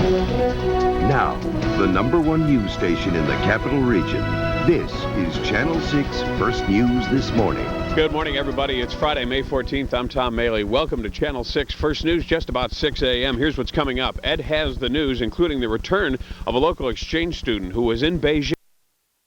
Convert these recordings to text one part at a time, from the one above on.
Now, the #1 news station in the capital region. This is Channel 6 First News This Morning. Good morning, everybody. It's Friday, May 14th. I'm Tom Maley. Welcome to Channel 6 First News, just about 6 a.m. Here's what's coming up. Ed has the news, including the return of a local exchange student who was in Beijing.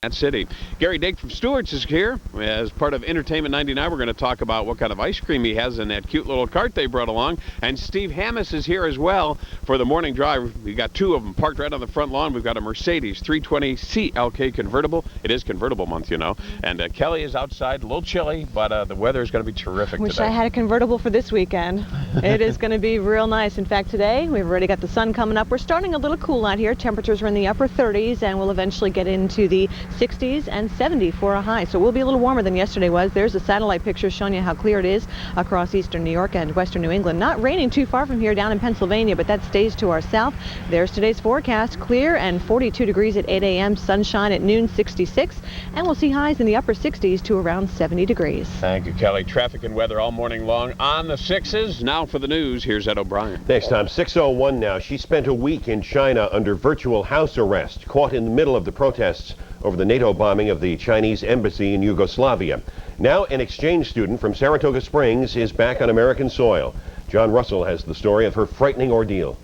That city. Gary Dake from Stewart's is here. As part of Entertainment 99, we're going to talk about what kind of ice cream he has in that cute little cart they brought along. And Steve Hammis is here as well for the morning drive. We got two of them parked right on the front lawn. We've got a Mercedes 320 CLK convertible. It is convertible month, you know. And Kelly is outside, a little chilly, but the weather is going to be terrific Wish today. I had a convertible for this weekend. It is going to be real nice. In fact, today we've already got the sun coming up. We're starting a little cool out here. Temperatures are in the upper 30s, and we'll eventually get into the 60s and 70 for a high. So we'll be a little warmer than yesterday was. There's a satellite picture showing you how clear it is across eastern New York and western New England. Not raining too far from here down in Pennsylvania, but that stays to our south. There's today's forecast. Clear and 42 degrees at 8 a.m. Sunshine at noon, 66. And we'll see highs in the upper 60s to around 70 degrees. Thank you, Kelly. Traffic and weather all morning long on the 6s. Now for the news, here's Ed O'Brien. Next time, 6:01 now. She spent a week in China under virtual house arrest, caught in the middle of the protests over the NATO bombing of the Chinese embassy in Yugoslavia. Now an exchange student from Saratoga Springs is back on American soil. John Russell has the story of her frightening ordeal.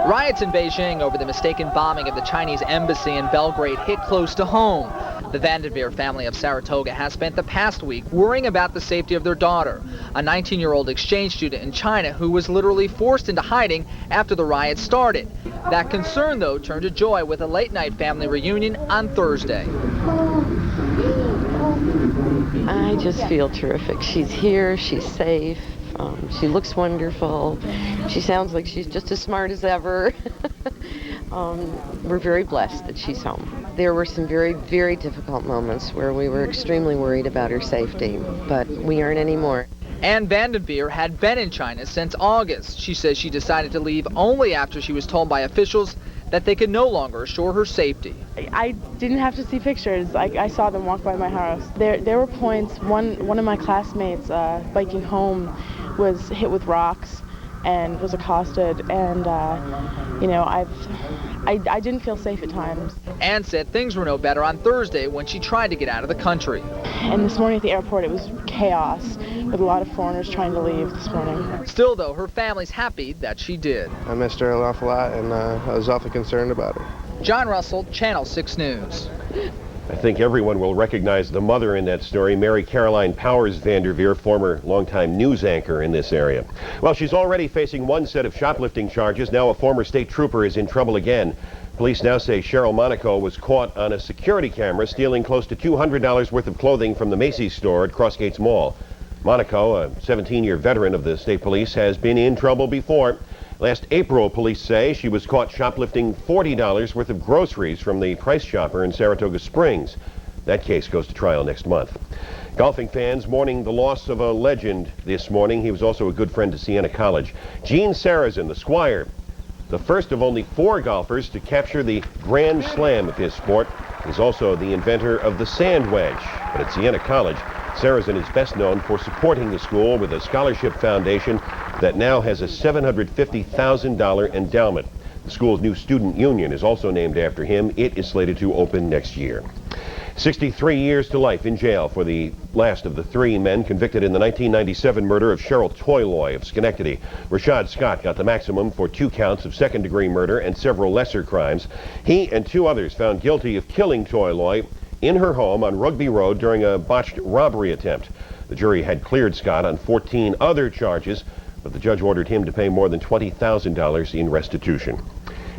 Riots in Beijing over the mistaken bombing of the Chinese embassy in Belgrade hit close to home. The Vanderveer family of Saratoga has spent the past week worrying about the safety of their daughter, a 19-year-old exchange student in China who was literally forced into hiding after the riots started. That concern, though, turned to joy with a late-night family reunion on Thursday. I just feel terrific. She's here, she's safe. She looks wonderful. She sounds like she's just as smart as ever. We're very blessed that she's home. There were some very, very difficult moments where we were extremely worried about her safety, but we aren't anymore. Anne Vandenveer had been in China since August. She says she decided to leave only after she was told by officials that they could no longer assure her safety. I didn't have to see pictures. I saw them walk by my house. There were points, one of my classmates biking home was hit with rocks and was accosted, and I didn't feel safe at times. Anne said things were no better on Thursday when she tried to get out of the country. And this morning at the airport, it was chaos with a lot of foreigners trying to leave this morning. Still, though, her family's happy that she did. I missed her an awful lot, and I was awfully concerned about her. John Russell, Channel 6 News. I think everyone will recognize the mother in that story, Mary Caroline Powers Vanderveer, former longtime news anchor in this area. Well, she's already facing one set of shoplifting charges. Now a former state trooper is in trouble again. Police now say Cheryl Monaco was caught on a security camera stealing close to $200 worth of clothing from the Macy's store at Crossgates Mall. Monaco, a 17-year veteran of the state police, has been in trouble before. Last April, police say she was caught shoplifting $40 worth of groceries from the Price Chopper in Saratoga Springs. That case goes to trial next month. Golfing fans mourning the loss of a legend this morning. He was also a good friend to Siena College. Gene Sarazen, the Squire, the first of only 4 golfers to capture the Grand Slam of his sport, is also the inventor of the sand wedge. But at Siena College, Sarazen is best known for supporting the school with a scholarship foundation that now has a $750,000 endowment. The school's new student union is also named after him. It is slated to open next year. 63 years to life in jail for the last of the 3 men convicted in the 1997 murder of Cheryl Toyloy of Schenectady. Rashad Scott got the maximum for 2 counts of second-degree murder and several lesser crimes. He and 2 others found guilty of killing Toyloy in her home on Rugby Road during a botched robbery attempt. The jury had cleared Scott on 14 other charges, but the judge ordered him to pay more than $20,000 in restitution.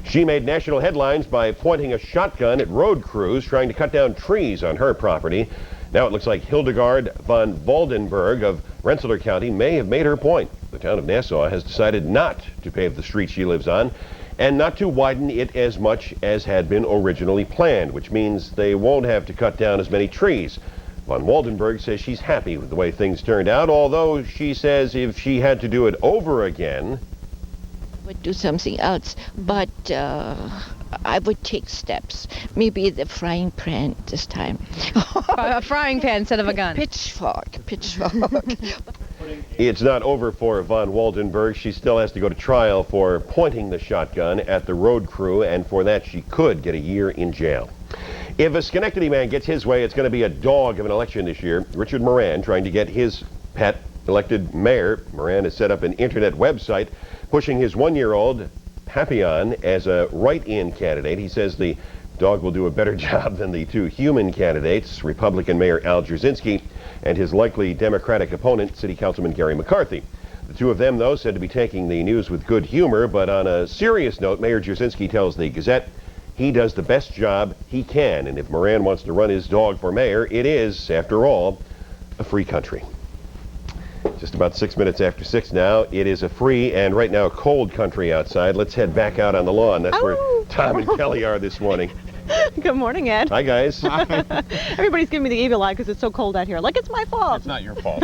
She made national headlines by pointing a shotgun at road crews trying to cut down trees on her property. Now it looks like Hildegard von Waldenberg of Rensselaer County may have made her point. The town of Nassau has decided not to pave the street she lives on and not to widen it as much as had been originally planned, which means they won't have to cut down as many trees. Von Waldenberg says she's happy with the way things turned out, although she says if she had to do it over again, would do something else, but I would take steps. Maybe the frying pan this time. A frying pan instead of a gun. Pitchfork. It's not over for Von Waldenberg. She still has to go to trial for pointing the shotgun at the road crew, and for that she could get a year in jail. If a Schenectady man gets his way, it's going to be a dog of an election this year. Richard Moran trying to get his pet elected mayor. Moran has set up an internet website pushing his one-year-old Papillon as a write-in candidate. He says the dog will do a better job than the two human candidates, Republican Mayor Al Jasinski and his likely Democratic opponent, City Councilman Gary McCarthy. The two of them, though, said to be taking the news with good humor, but on a serious note, Mayor Jasinski tells the Gazette he does the best job he can, and if Moran wants to run his dog for mayor, it is, after all, a free country. Just about 6 minutes after 6 now. It is a free and right now cold country outside. Let's head back out on the lawn. That's where Tom and Kelly are this morning. Good morning, Ed. Hi, guys. Everybody's giving me the evil eye because it's so cold out here. Like it's my fault. It's not your fault.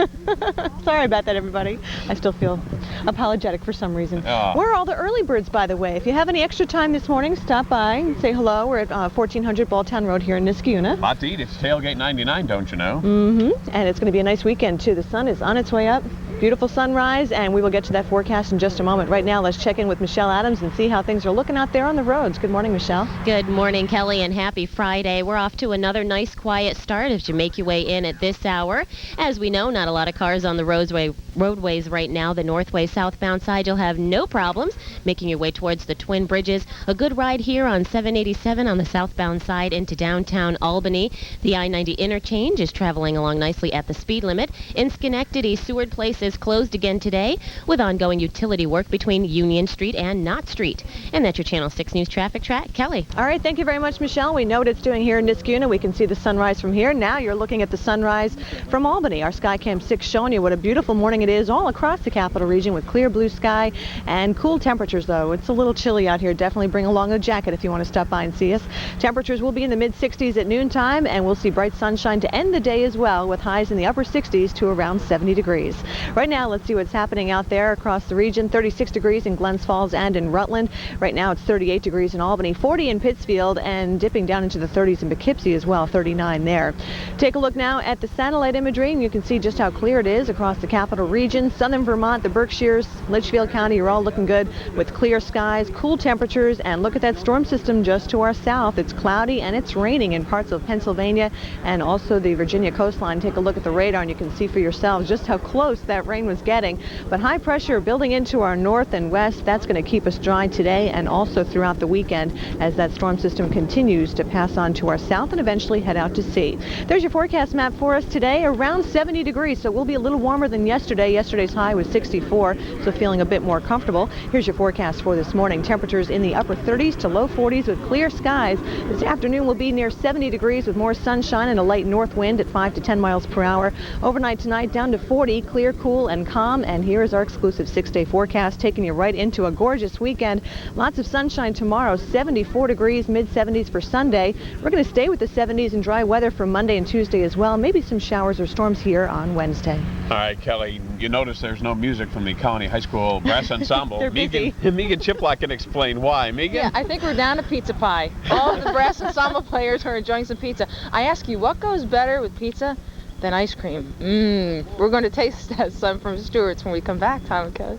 Sorry about that, everybody. I still feel apologetic for some reason. Oh. Where are all the early birds, by the way? If you have any extra time this morning, stop by and say hello. We're at 1400 Balltown Road here in Niskayuna. Lot to eat. It's Tailgate 99, don't you know? Mm-hmm. And it's going to be a nice weekend, too. The sun is on its way up. Beautiful sunrise, and we will get to that forecast in just a moment. Right now, let's check in with Michelle Adams and see how things are looking out there on the roads. Good morning, Michelle. Good morning, Kelly, and happy Friday. We're off to another nice, quiet start as you make your way in at this hour. As we know, not a lot of cars on the roadways right now. The Northway southbound side, you'll have no problems making your way towards the Twin Bridges. A good ride here on 787 on the southbound side into downtown Albany. The I-90 interchange is traveling along nicely at the speed limit. In Schenectady, Seward Place is closed again today with ongoing utility work between Union Street and Knott Street. And that's your Channel 6 News traffic track. Kelly. All right, thank you very much, Michelle. We know what it's doing here in Niskayuna. We can see the sunrise from here. Now you're looking at the sunrise from Albany. Our Skycam 6 showing you what a beautiful morning it is all across the capital region with clear blue sky and cool temperatures, though. It's a little chilly out here. Definitely bring along a jacket if you want to stop by and see us. Temperatures will be in the mid-60s at noontime, and we'll see bright sunshine to end the day as well, with highs in the upper 60s to around 70 degrees. Right now, let's see what's happening out there across the region. 36 degrees in Glens Falls and in Rutland. Right now, it's 38 degrees in Albany, 40 in Pittsfield, and dipping down into the 30s in Poughkeepsie as well, 39 there. Take a look now at the satellite imagery, and you can see just how clear it is across the capital region. Southern Vermont, the Berkshires, Litchfield County are all looking good with clear skies, cool temperatures, and look at that storm system just to our south. It's cloudy and it's raining in parts of Pennsylvania and also the Virginia coastline. Take a look at the radar and you can see for yourselves just how close that rain was getting. But high pressure building into our north and west, that's going to keep us dry today and also throughout the weekend as that storm system continues to pass on to our south and eventually head out to sea. There's your forecast map for us today, around 70 degrees, so we'll be a little warmer than yesterday. Yesterday's high was 64, so feeling a bit more comfortable. Here's your forecast for this morning. Temperatures in the upper 30s to low 40s with clear skies. This afternoon will be near 70 degrees with more sunshine and a light north wind at 5 to 10 miles per hour. Overnight tonight down to 40, clear, cool, and calm. And here is our exclusive 6-day forecast, taking you right into a gorgeous weekend. Lots of sunshine tomorrow, 74 degrees, mid-70s for Sunday. We're going to stay with the 70s and dry weather for Monday and Tuesday as well. Maybe some showers or storms here on Wednesday. All right, Kelly, you notice there's no music from the Colony High School Brass Ensemble. They're busy. Megan Chiplock can explain why. Megan? Yeah, I think we're down to pizza pie. All of the Brass Ensemble players are enjoying some pizza. I ask you, what goes better with pizza than ice cream? We're going to taste that some from Stewart's when we come back, Tom and Kelly.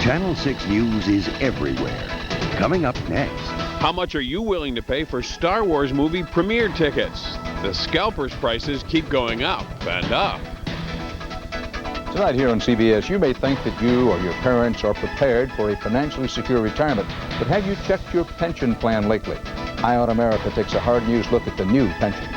Channel 6 News is everywhere. Coming up next. How much are you willing to pay for Star Wars movie premiere tickets? The scalpers' prices keep going up and up. Tonight here on CBS, you may think that you or your parents are prepared for a financially secure retirement, but have you checked your pension plan lately? Eye on America takes a hard-news look at the new pensions.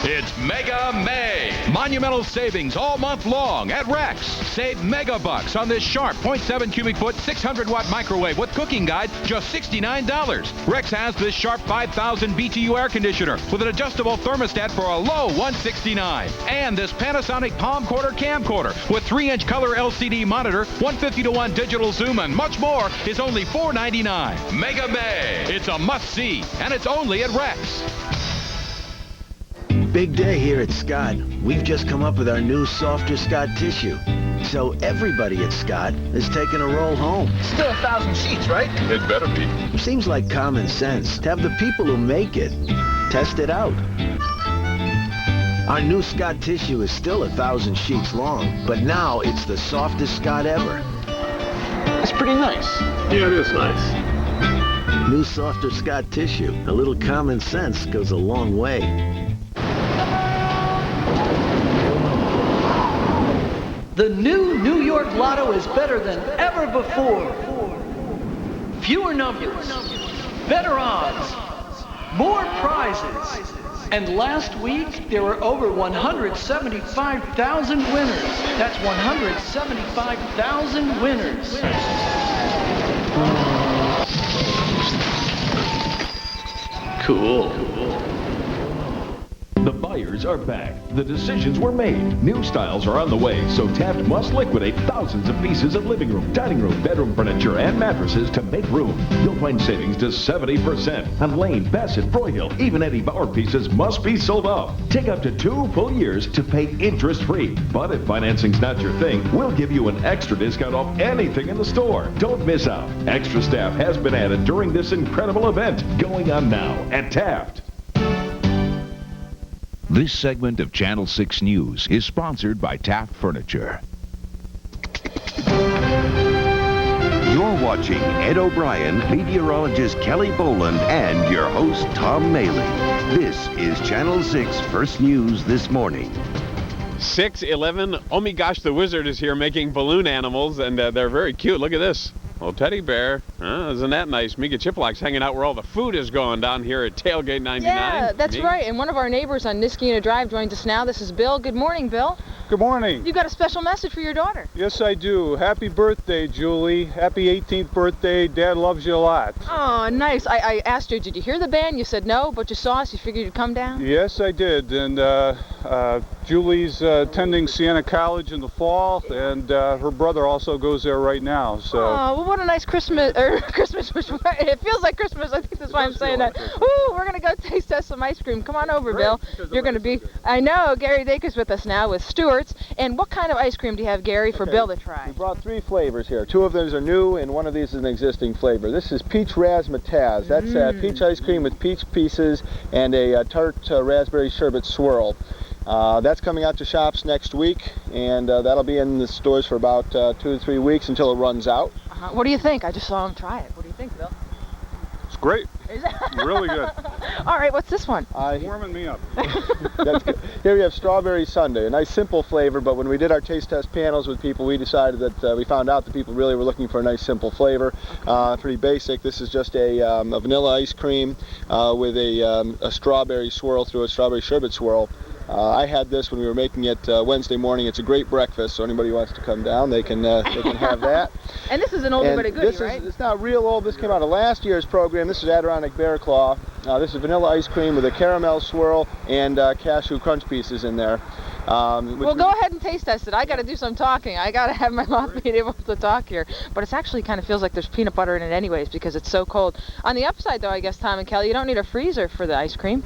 It's Mega May. Monumental savings all month long at Rex. Save mega bucks on this Sharp 0.7 cubic foot 600-watt microwave with cooking guide, just $69. Rex has this Sharp 5000 BTU air conditioner with an adjustable thermostat for a low $169. And this Panasonic Palm Quarter camcorder with 3-inch color LCD monitor, 150-to-1 digital zoom, and much more is only $499. Mega May. It's a must-see, and it's only at Rex. Big day here at Scott. We've just come up with our new softer Scott tissue. So everybody at Scott is taking a roll home. Still 1,000 sheets, right? It better be. Seems like common sense to have the people who make it test it out. Our new Scott tissue is still 1,000 sheets long, but now it's the softest Scott ever. That's pretty nice. Yeah, it is nice. New softer Scott tissue. A little common sense goes a long way. The new New York Lotto is better than ever before. Fewer numbers, better odds, more prizes. And last week, there were over 175,000 winners. That's 175,000 winners. Cool. The buyers are back. The decisions were made. New styles are on the way, so Taft must liquidate thousands of pieces of living room, dining room, bedroom furniture, and mattresses to make room. You'll find savings to 70%. On Lane, Bassett, Broyhill, even Eddie Bauer pieces must be sold off. Take up to 2 full years to pay interest-free. But if financing's not your thing, we'll give you an extra discount off anything in the store. Don't miss out. Extra staff has been added during this incredible event going on now at Taft. This segment of Channel 6 News is sponsored by Taft Furniture. You're watching Ed O'Brien, meteorologist Kelly Boland, and your host, Tom Maley. This is Channel 6 First News this morning. 6:11. Oh my gosh, the wizard is here making balloon animals, and they're very cute. Look at this. Little teddy bear. Isn't that nice? Mika Chiplock's hanging out where all the food is going down here at Tailgate 99. Yeah, that's right. And one of our neighbors on Niskayuna Drive joins us now. This is Bill. Good morning, Bill. Good morning. You got a special message for your daughter. Yes, I do. Happy birthday, Julie. Happy 18th birthday. Dad loves you a lot. Oh, nice. I asked you, did you hear the band? You said no, but you saw us. You figured you'd come down? Yes, I did. And Julie's attending Siena College in the fall, and her brother also goes there right now. So. Oh, well, what a nice Christmas, it feels like Christmas. I think that's why I'm saying that. Ooh, we're going to go taste test some ice cream. Come on over, Bill. You're going to be, I know, Gary Daker's with us now with Stewart's. And what kind of ice cream do you have, Gary, for Bill to try? We brought 3 flavors here. 2 of those are new, and 1 of these is an existing flavor. This is peach razzmatazz. That's peach ice cream with peach pieces and a tart raspberry sherbet swirl. That's coming out to shops next week, and that'll be in the stores for about 2 to 3 weeks until it runs out. What do you think? I just saw him try it. What do you think, Bill? It's great. Really good. All right, what's this one? Warming me up. That's good. Here we have strawberry sundae, a nice simple flavor, but when we did our taste test panels with people, we decided that we found out that people really were looking for a nice simple flavor. Pretty basic. This is just a vanilla ice cream with a strawberry swirl through a strawberry sherbet swirl. I had this when we were making it Wednesday morning. It's a great breakfast, so anybody who wants to come down, they can have that. And this is an older but a goodie, right? It's not real old. This came out of last year's program. This is Adirondack Bear Claw. This is vanilla ice cream with a caramel swirl and cashew crunch pieces in there. Well, go ahead and taste test it. I got to do some talking. I got to have my mouth be able to talk here. But it actually kind of feels like there's peanut butter in it anyways because it's so cold. On the upside, though, I guess, Tom and Kelly, you don't need a freezer for the ice cream.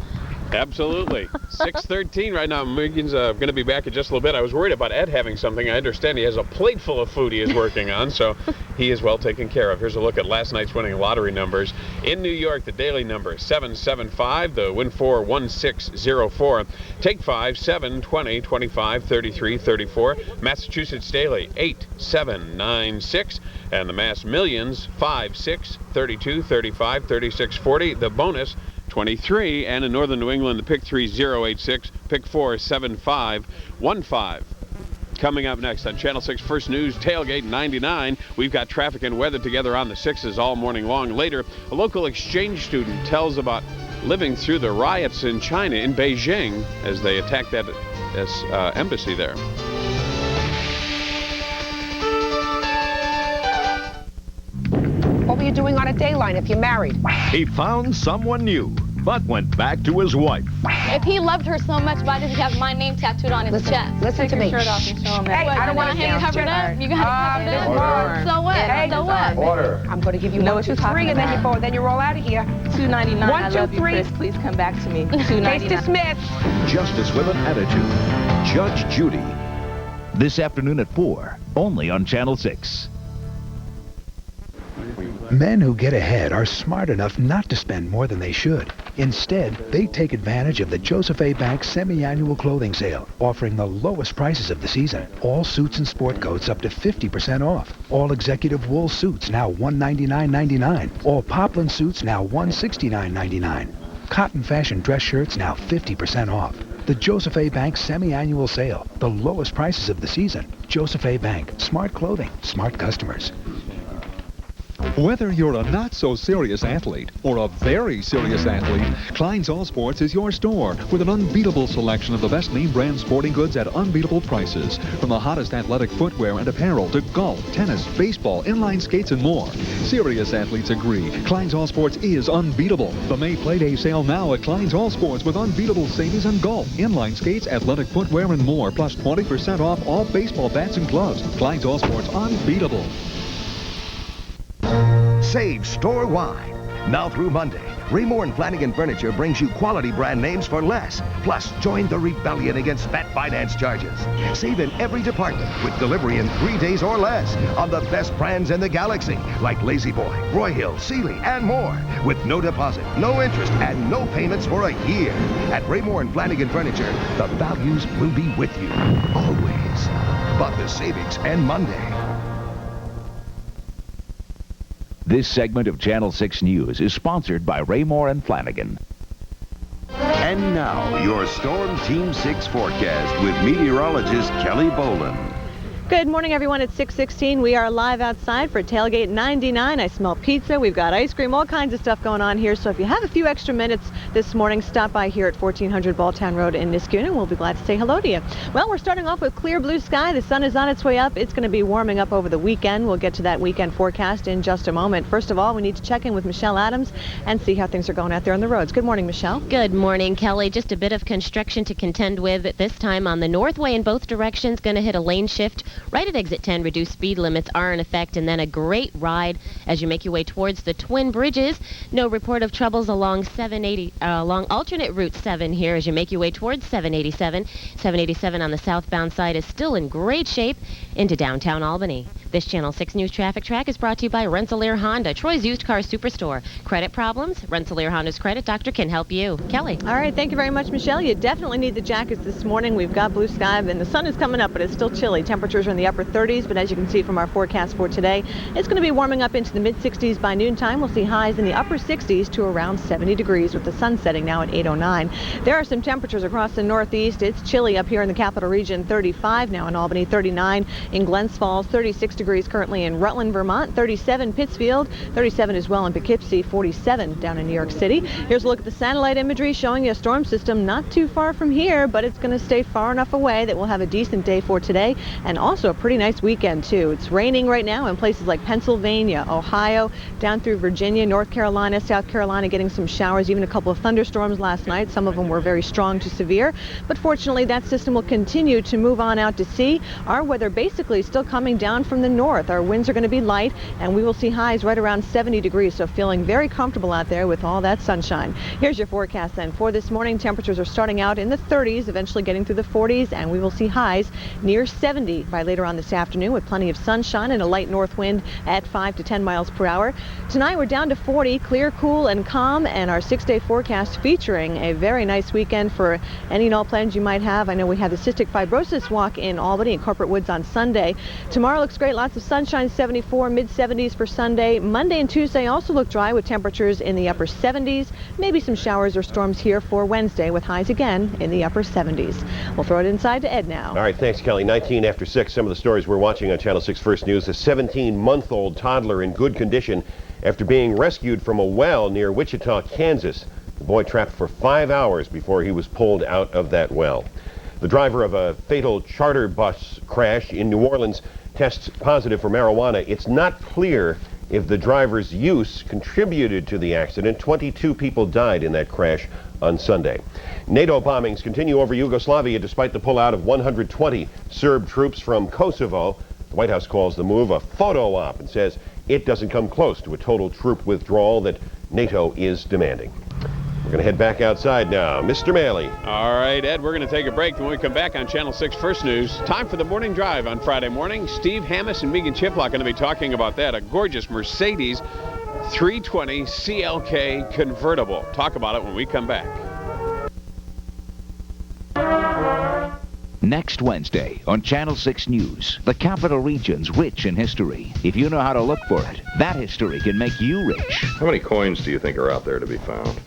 Absolutely. 6:13 right now. Megan's going to be back in just a little bit. I was worried about Ed having something. I understand he has a plate full of food he is working on, so he is well taken care of. Here's a look at last night's winning lottery numbers. In New York, the daily number 775, the win for 1604. Take 5, 7, 20, 25, 33, 34. Massachusetts daily 8796. And the Mass Millions 5, 6, 32, 35, 36, 40. The bonus 23, and in northern New England, the pick 3 086, pick 4 7515. Coming up next on Channel 6 First News Tailgate 99, we've got traffic and weather together on the 6s all morning long. Later, a local exchange student tells about living through the riots in China, in Beijing, as they attacked that embassy there. What were you doing on a day line if you're married? He found someone new, but went back to his wife. If he loved her so much, why does he have my name tattooed on his chest? Listen to me. Take your shirt off and show him. Hey, I don't want him covered up. You got it covered up. So what? Hey, so what? Order. I'm going to give you 1, 2, 3, and then you're all out of here. $2.99. 1, 2, 3. Chris. Please come back to me. $2.99. Case dismissed. Justice with an attitude. Judge Judy. This afternoon at 4, only on Channel 6. Men who get ahead are smart enough not to spend more than they should. Instead, they take advantage of the Joseph A. Bank semi-annual clothing sale, offering the lowest prices of the season. All suits and sport coats up to 50% off. All executive wool suits now $199.99. All poplin suits now $169.99. Cotton fashion dress shirts now 50% off. The Joseph A. Bank semi-annual sale, the lowest prices of the season. Joseph A. Bank, smart clothing, smart customers. Whether you're a not-so-serious athlete or a very serious athlete, Klein's All Sports is your store with an unbeatable selection of the best name-brand sporting goods at unbeatable prices. From the hottest athletic footwear and apparel to golf, tennis, baseball, inline skates, and more. Serious athletes agree. Klein's All Sports is unbeatable. The May Playday sale now at Klein's All Sports with unbeatable savings on golf, inline skates, athletic footwear, and more, plus 20% off all baseball bats and gloves. Klein's All Sports, unbeatable. Save store-wide. Now through Monday, Raymore and Flanagan Furniture brings you quality brand names for less. Plus, join the rebellion against fat finance charges. Save in every department with delivery in 3 days or less on the best brands in the galaxy, like Lazy Boy, Roy Hill, Sealy, and more. With no deposit, no interest, and no payments for a year. At Raymore and Flanagan Furniture, the values will be with you, always. But the savings end Monday. This segment of Channel 6 News is sponsored by Raymore and Flanagan. And now, your Storm Team 6 forecast with meteorologist Kelly Boland. Good morning, everyone. It's 6:16. We are live outside for Tailgate 99. I smell pizza. We've got ice cream, all kinds of stuff going on here. So if you have a few extra minutes this morning, stop by here at 1400 Balltown Road in Niskuna, and we'll be glad to say hello to you. Well, we're starting off with clear blue sky. The sun is on its way up. It's going to be warming up over the weekend. We'll get to that weekend forecast in just a moment. First of all, we need to check in with Michelle Adams and see how things are going out there on the roads. Good morning, Michelle. Good morning, Kelly. Just a bit of construction to contend with this time on the Northway in both directions. Going to hit a lane shift right at exit 10. Reduced speed limits are in effect, and then a great ride as you make your way towards the Twin Bridges. No report of troubles along along alternate Route 7 here as you make your way towards 787. 787 on the southbound side is still in great shape into downtown Albany. This Channel 6 News Traffic Track is brought to you by Rensselaer Honda, Troy's used car superstore. Credit problems? Rensselaer Honda's credit doctor can help you. Kelly. All right, thank you very much, Michelle. You definitely need the jackets this morning. We've got blue sky, and the sun is coming up, but it's still chilly. Temperatures are in the upper 30s, but as you can see from our forecast for today, it's going to be warming up into the mid-60s by noontime. We'll see highs in the upper 60s to around 70 degrees with the sun setting now at 8:09. There are some temperatures across the northeast. It's chilly up here in the capital region, 35 now in Albany, 39 in Glens Falls, 36 degrees currently in Rutland, Vermont, 37 Pittsfield, 37 as well in Poughkeepsie, 47 down in New York City. Here's a look at the satellite imagery showing you a storm system not too far from here, but it's going to stay far enough away that we'll have a decent day for today and also a pretty nice weekend too. It's raining right now in places like Pennsylvania, Ohio, down through Virginia, North Carolina, South Carolina, getting some showers, even a couple of thunderstorms last night. Some of them were very strong to severe, but fortunately that system will continue to move on out to sea. Our weather basically still coming down from the north. Our winds are going to be light, and we will see highs right around 70 degrees, so feeling very comfortable out there with all that sunshine. Here's your forecast then. For this morning, temperatures are starting out in the 30s, eventually getting through the 40s, and we will see highs near 70 by later on this afternoon with plenty of sunshine and a light north wind at 5 to 10 miles per hour. Tonight we're down to 40, clear, cool, and calm, and our 6-day forecast featuring a very nice weekend for any and all plans you might have. I know we have the Cystic Fibrosis Walk in Albany and Corporate Woods on Sunday. Tomorrow looks great, lots of sunshine, 74, mid-70s for Sunday. Monday and Tuesday also look dry with temperatures in the upper 70s. Maybe some showers or storms here for Wednesday with highs again in the upper 70s. We'll throw it inside to Ed now. All right, thanks, Kelly. 19 after 6, some of the stories we're watching on Channel 6 First News. A 17-month-old toddler in good condition after being rescued from a well near Wichita, Kansas. The boy trapped for 5 hours before he was pulled out of that well. The driver of a fatal charter bus crash in New Orleans tests positive for marijuana. It's not clear if the driver's use contributed to the accident. 22 people died in that crash on Sunday. NATO bombings continue over Yugoslavia despite the pullout of 120 Serb troops from Kosovo. The White House calls the move a photo op and says it doesn't come close to a total troop withdrawal that NATO is demanding. We're going to head back outside now. Mr. Maley. All right, Ed, we're going to take a break. When we come back on Channel 6 First News, time for the morning drive on Friday morning. Steve Hammis and Megan Chiplock going to be talking about that. A gorgeous Mercedes 320 CLK Convertible. Talk about it when we come back. Next Wednesday on Channel 6 News, the Capital Region's rich in history. If you know how to look for it, that history can make you rich. How many coins do you think are out there to be found?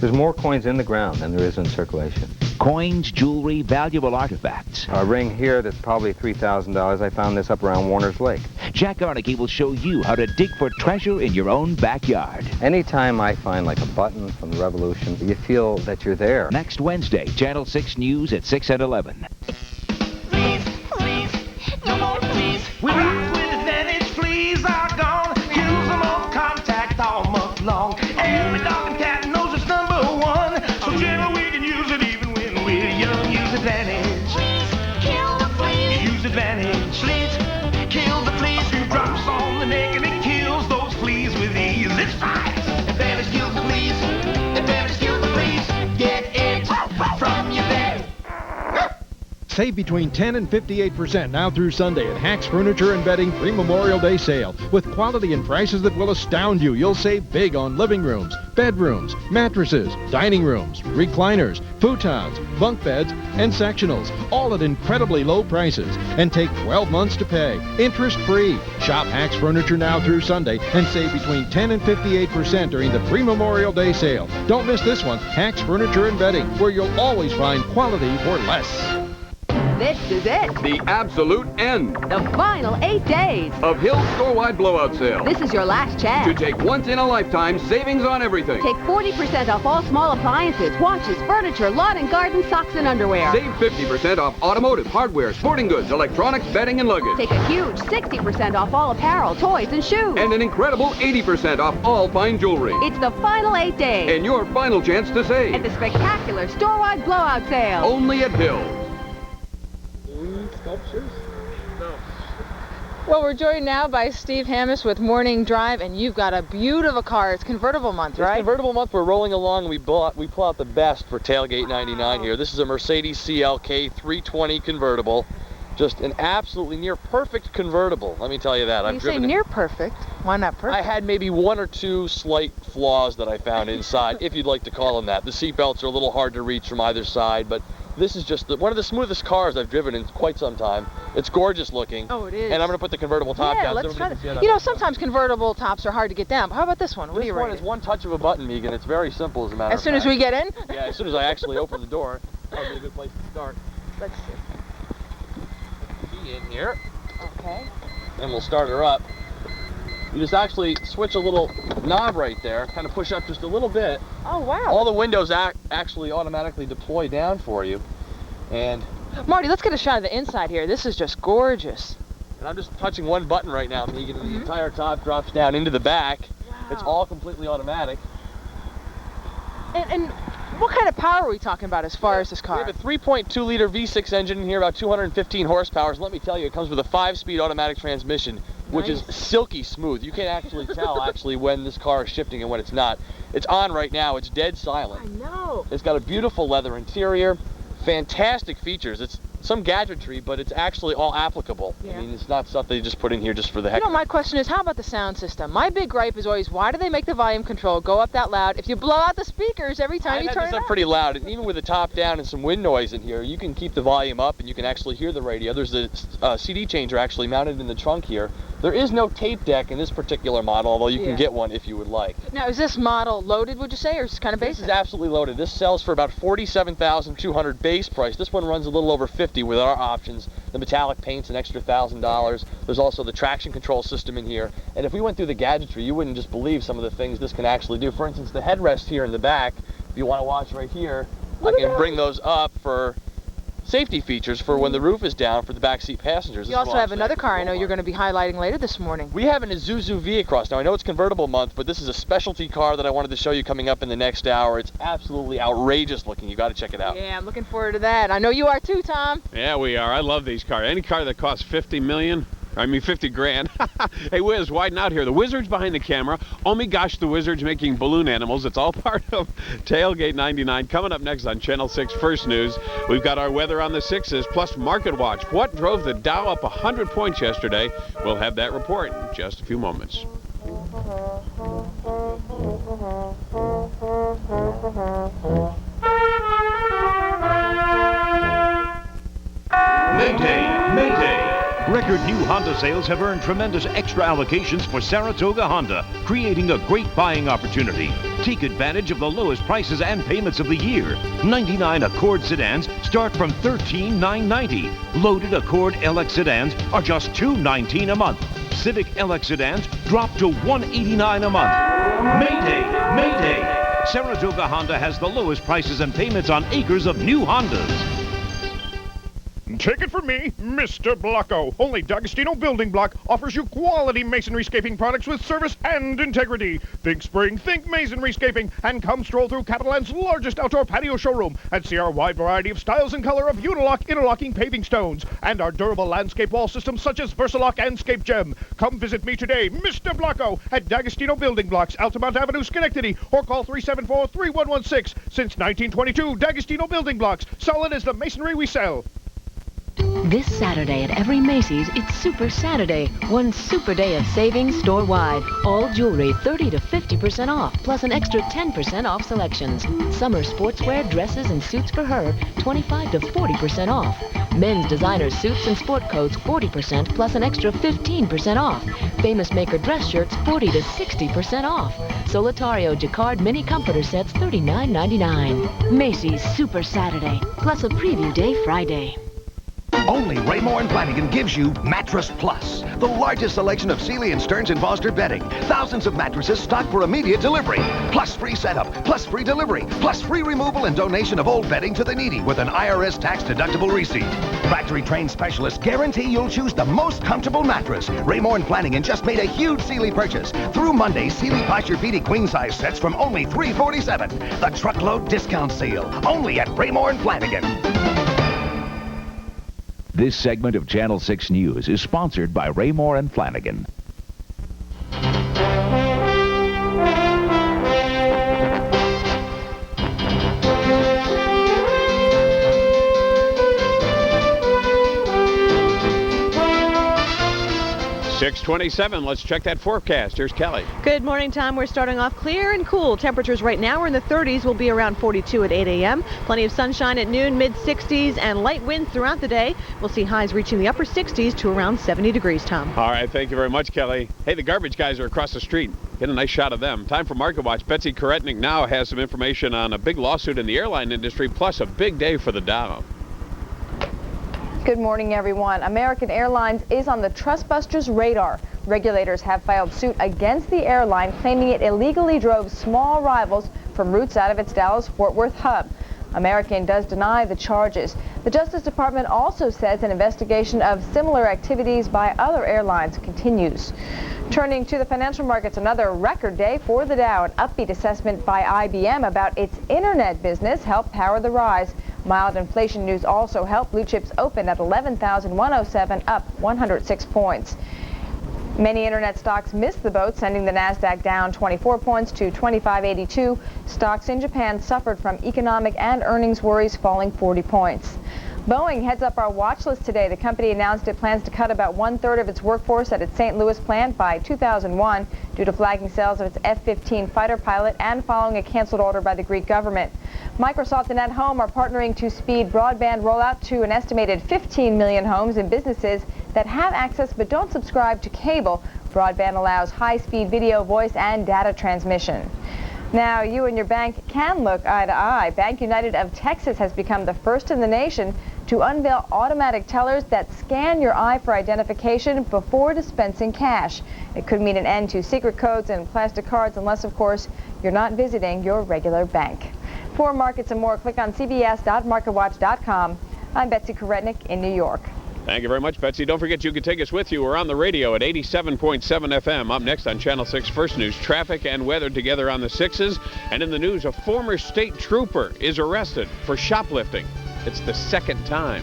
There's more coins in the ground than there is in circulation. Coins, jewelry, valuable artifacts. A ring here that's probably $3,000. I found this up around Warner's Lake. Jack Aernecke will show you how to dig for treasure in your own backyard. Anytime I find like a button from the Revolution, you feel that you're there. Next Wednesday, Channel 6 News at 6 and 11. No more fleas. We rock with advantage. Fleas are gone. Use them on contact all month long. Every dog and cat knows it's number one. So General, we can use it even when we're young. Use advantage. Fleas, kill the fleas. Use advantage. Fleas, kill the fleas. Few drops on the neck and it kills those fleas with ease. It's fine. Advantage kills the fleas. Advantage kills the fleas. Get it from your vet. Save between 10 and 58% now through Sunday at Hack's Furniture and Bedding Pre-Memorial Day Sale. With quality and prices that will astound you, you'll save big on living rooms, bedrooms, mattresses, dining rooms, recliners, futons, bunk beds, and sectionals, all at incredibly low prices. And take 12 months to pay, interest-free. Shop Hack's Furniture now through Sunday and save between 10 and 58% during the Pre-Memorial Day Sale. Don't miss this one, Hack's Furniture and Bedding, where you'll always find quality for less. This is it. The absolute end. The final 8 days of Hill's store-wide blowout sale. This is your last chance to take once-in-a-lifetime savings on everything. Take 40% off all small appliances, watches, furniture, lawn and garden, socks, and underwear. Save 50% off automotive, hardware, sporting goods, electronics, bedding, and luggage. Take a huge 60% off all apparel, toys, and shoes. And an incredible 80% off all fine jewelry. It's the final 8 days. And your final chance to save. At the spectacular store-wide blowout sale. Only at Hill's. Sculptures? No. Well, we're joined now by Steve Hammis with Morning Drive, and you've got a beautiful car. It's convertible month, right? It's convertible month. We're rolling along, and we pull out the best for Tailgate 99 here. This is a Mercedes CLK 320 convertible. Just an absolutely near perfect convertible. Let me tell you that. When you say near perfect, why not perfect? I had maybe one or two slight flaws that I found inside, if you'd like to call them that. The seatbelts are a little hard to reach from either side, but this is just one of the smoothest cars I've driven in quite some time. It's gorgeous looking. Oh, it is. And I'm going to put the convertible top down. Let's try that. You know, sometimes convertible tops are hard to get down. But how about this one? What do you rate? This one is one touch of a button, Megan. It's very simple, as a matter of fact. As soon as we get in? Yeah, as soon as I actually open the door. That'll be a good place to start. Let's see. Key in here. Okay. And we'll start her up. You just actually switch a little knob right there, kind of push up just a little bit. Oh, wow. All the windows actually automatically deploy down for you. And Marty, let's get a shot of the inside here. This is just gorgeous. And I'm just touching one button right now, Megan, and the entire top drops down into the back. Wow. It's all completely automatic. And what kind of power are we talking about as far as this car? We have a 3.2-liter V6 engine in here, about 215 horsepower. And let me tell you, it comes with a 5-speed automatic transmission, which is silky smooth. You can actually tell when this car is shifting and when it's not. It's on right now. It's dead silent. I know. It's got a beautiful leather interior. Fantastic features. It's some gadgetry, but it's actually all applicable. Yeah. I mean, it's not stuff they just put in here just for the heck of it. My question is, how about the sound system? My big gripe is always, why do they make the volume control go up that loud if you blow out the speakers every time you turn it up? I've had this up pretty loud, and even with the top down and some wind noise in here, you can keep the volume up and you can actually hear the radio. There's a CD changer actually mounted in the trunk here. There is no tape deck in this particular model, although you can get one if you would like. Now, is this model loaded, would you say, or is it kind of basic? This is absolutely loaded. This sells for about $47,200 base price. This one runs a little over $50 with our options. The metallic paint's an extra $1,000. There's also the traction control system in here. And if we went through the gadgetry, you wouldn't just believe some of the things this can actually do. For instance, the headrest here in the back, if you want to watch right here, I can bring those up for safety features for when the roof is down for the backseat passengers. You also have another car I know you're going to be highlighting later this morning. We have an Isuzu V-Cross. Now, I know it's convertible month, but this is a specialty car that I wanted to show you coming up in the next hour. It's absolutely outrageous looking. You got to check it out. Yeah, I'm looking forward to that. I know you are too, Tom. Yeah, we are. I love these cars. Any car that costs $50 grand. Hey, Wiz, widen out here. The Wizard's behind the camera. Oh my gosh, the Wizard's making balloon animals. It's all part of Tailgate 99. Coming up next on Channel 6 First News, we've got our weather on the 6s, plus Market Watch. What drove the Dow up 100 points yesterday? We'll have that report in just a few moments. Mayday! Record new Honda sales have earned tremendous extra allocations for Saratoga Honda, creating a great buying opportunity. Take advantage of the lowest prices and payments of the year. 99 Accord sedans start from $13,990. Loaded Accord LX sedans are just $219 a month. Civic LX sedans drop to $189 a month. Mayday! Mayday! Saratoga Honda has the lowest prices and payments on acres of new Hondas. Take it from me, Mr. Blocko. Only Dagostino Building Block offers you quality masonry scaping products with service and integrity. Think spring, think masonry scaping, and come stroll through Capitaland's largest outdoor patio showroom and see our wide variety of styles and color of Unilock interlocking paving stones and our durable landscape wall systems such as Versalock and Scape Gem. Come visit me today, Mr. Blocko, at Dagostino Building Blocks, Altamont Avenue, Schenectady, or call 374-3116. Since 1922, Dagostino Building Blocks, solid as the masonry we sell. This Saturday at every Macy's, it's Super Saturday. One super day of savings store-wide. All jewelry 30 to 50% off, plus an extra 10% off selections. Summer sportswear, dresses, and suits for her, 25 to 40% off. Men's designer suits and sport coats, 40%, plus an extra 15% off. Famous maker dress shirts, 40 to 60% off. Solitario Jacquard mini comforter sets, $39.99. Macy's Super Saturday, plus a preview day Friday. Only Raymore and Flanagan gives you Mattress Plus, the largest selection of Sealy and Stearns and Foster bedding. Thousands of mattresses stocked for immediate delivery. Plus free setup, plus free delivery, plus free removal and donation of old bedding to the needy with an IRS tax-deductible receipt. Factory-trained specialists guarantee you'll choose the most comfortable mattress. Raymore and Flanagan just made a huge Sealy purchase. Through Monday, Sealy Posturepedic queen-size sets from only $347. The truckload discount sale, only at Raymore and Flanagan. This segment of Channel 6 News is sponsored by Raymore and Flanagan. 6:27. Let's check that forecast. Here's Kelly. Good morning, Tom. We're starting off clear and cool. Temperatures right now are in the 30s. Will be around 42 at 8 a.m. Plenty of sunshine at noon, mid-60s, and light winds throughout the day. We'll see highs reaching the upper 60s to around 70 degrees, Tom. All right. Thank you very much, Kelly. Hey, the garbage guys are across the street. Get a nice shot of them. Time for Market Watch. Betsy Koretnik now has some information on a big lawsuit in the airline industry, plus a big day for the Dow. Good morning, everyone. American Airlines is on the Trustbusters' radar. Regulators have filed suit against the airline, claiming it illegally drove small rivals from routes out of its Dallas-Fort Worth hub. American does deny the charges. The Justice Department also says an investigation of similar activities by other airlines continues. Turning to the financial markets, another record day for the Dow. An upbeat assessment by IBM about its internet business helped power the rise. Mild inflation news also helped. Blue chips open at 11,107, up 106 points. Many internet stocks missed the boat, sending the Nasdaq down 24 points to 2582. Stocks in Japan suffered from economic and earnings worries, falling 40 points. Boeing heads up our watch list today. The company announced it plans to cut about 1/3 of its workforce at its St. Louis plant by 2001 due to flagging sales of its F-15 fighter pilot and following a canceled order by the Greek government. Microsoft and At Home are partnering to speed broadband rollout to an estimated 15 million homes and businesses that have access but don't subscribe to cable. Broadband allows high-speed video, voice, and data transmission. Now, you and your bank can look eye to eye. Bank United of Texas has become the first in the nation to unveil automatic tellers that scan your eye for identification before dispensing cash. It could mean an end to secret codes and plastic cards unless, of course, you're not visiting your regular bank. For markets and more, click on cbs.marketwatch.com. I'm Betsy Koretnik in New York. Thank you very much, Betsy. Don't forget you can take us with you. We're on the radio at 87.7 FM. Up next on Channel 6 First News, traffic and weather together on the 6s. And in the news, a former state trooper is arrested for shoplifting. It's the second time.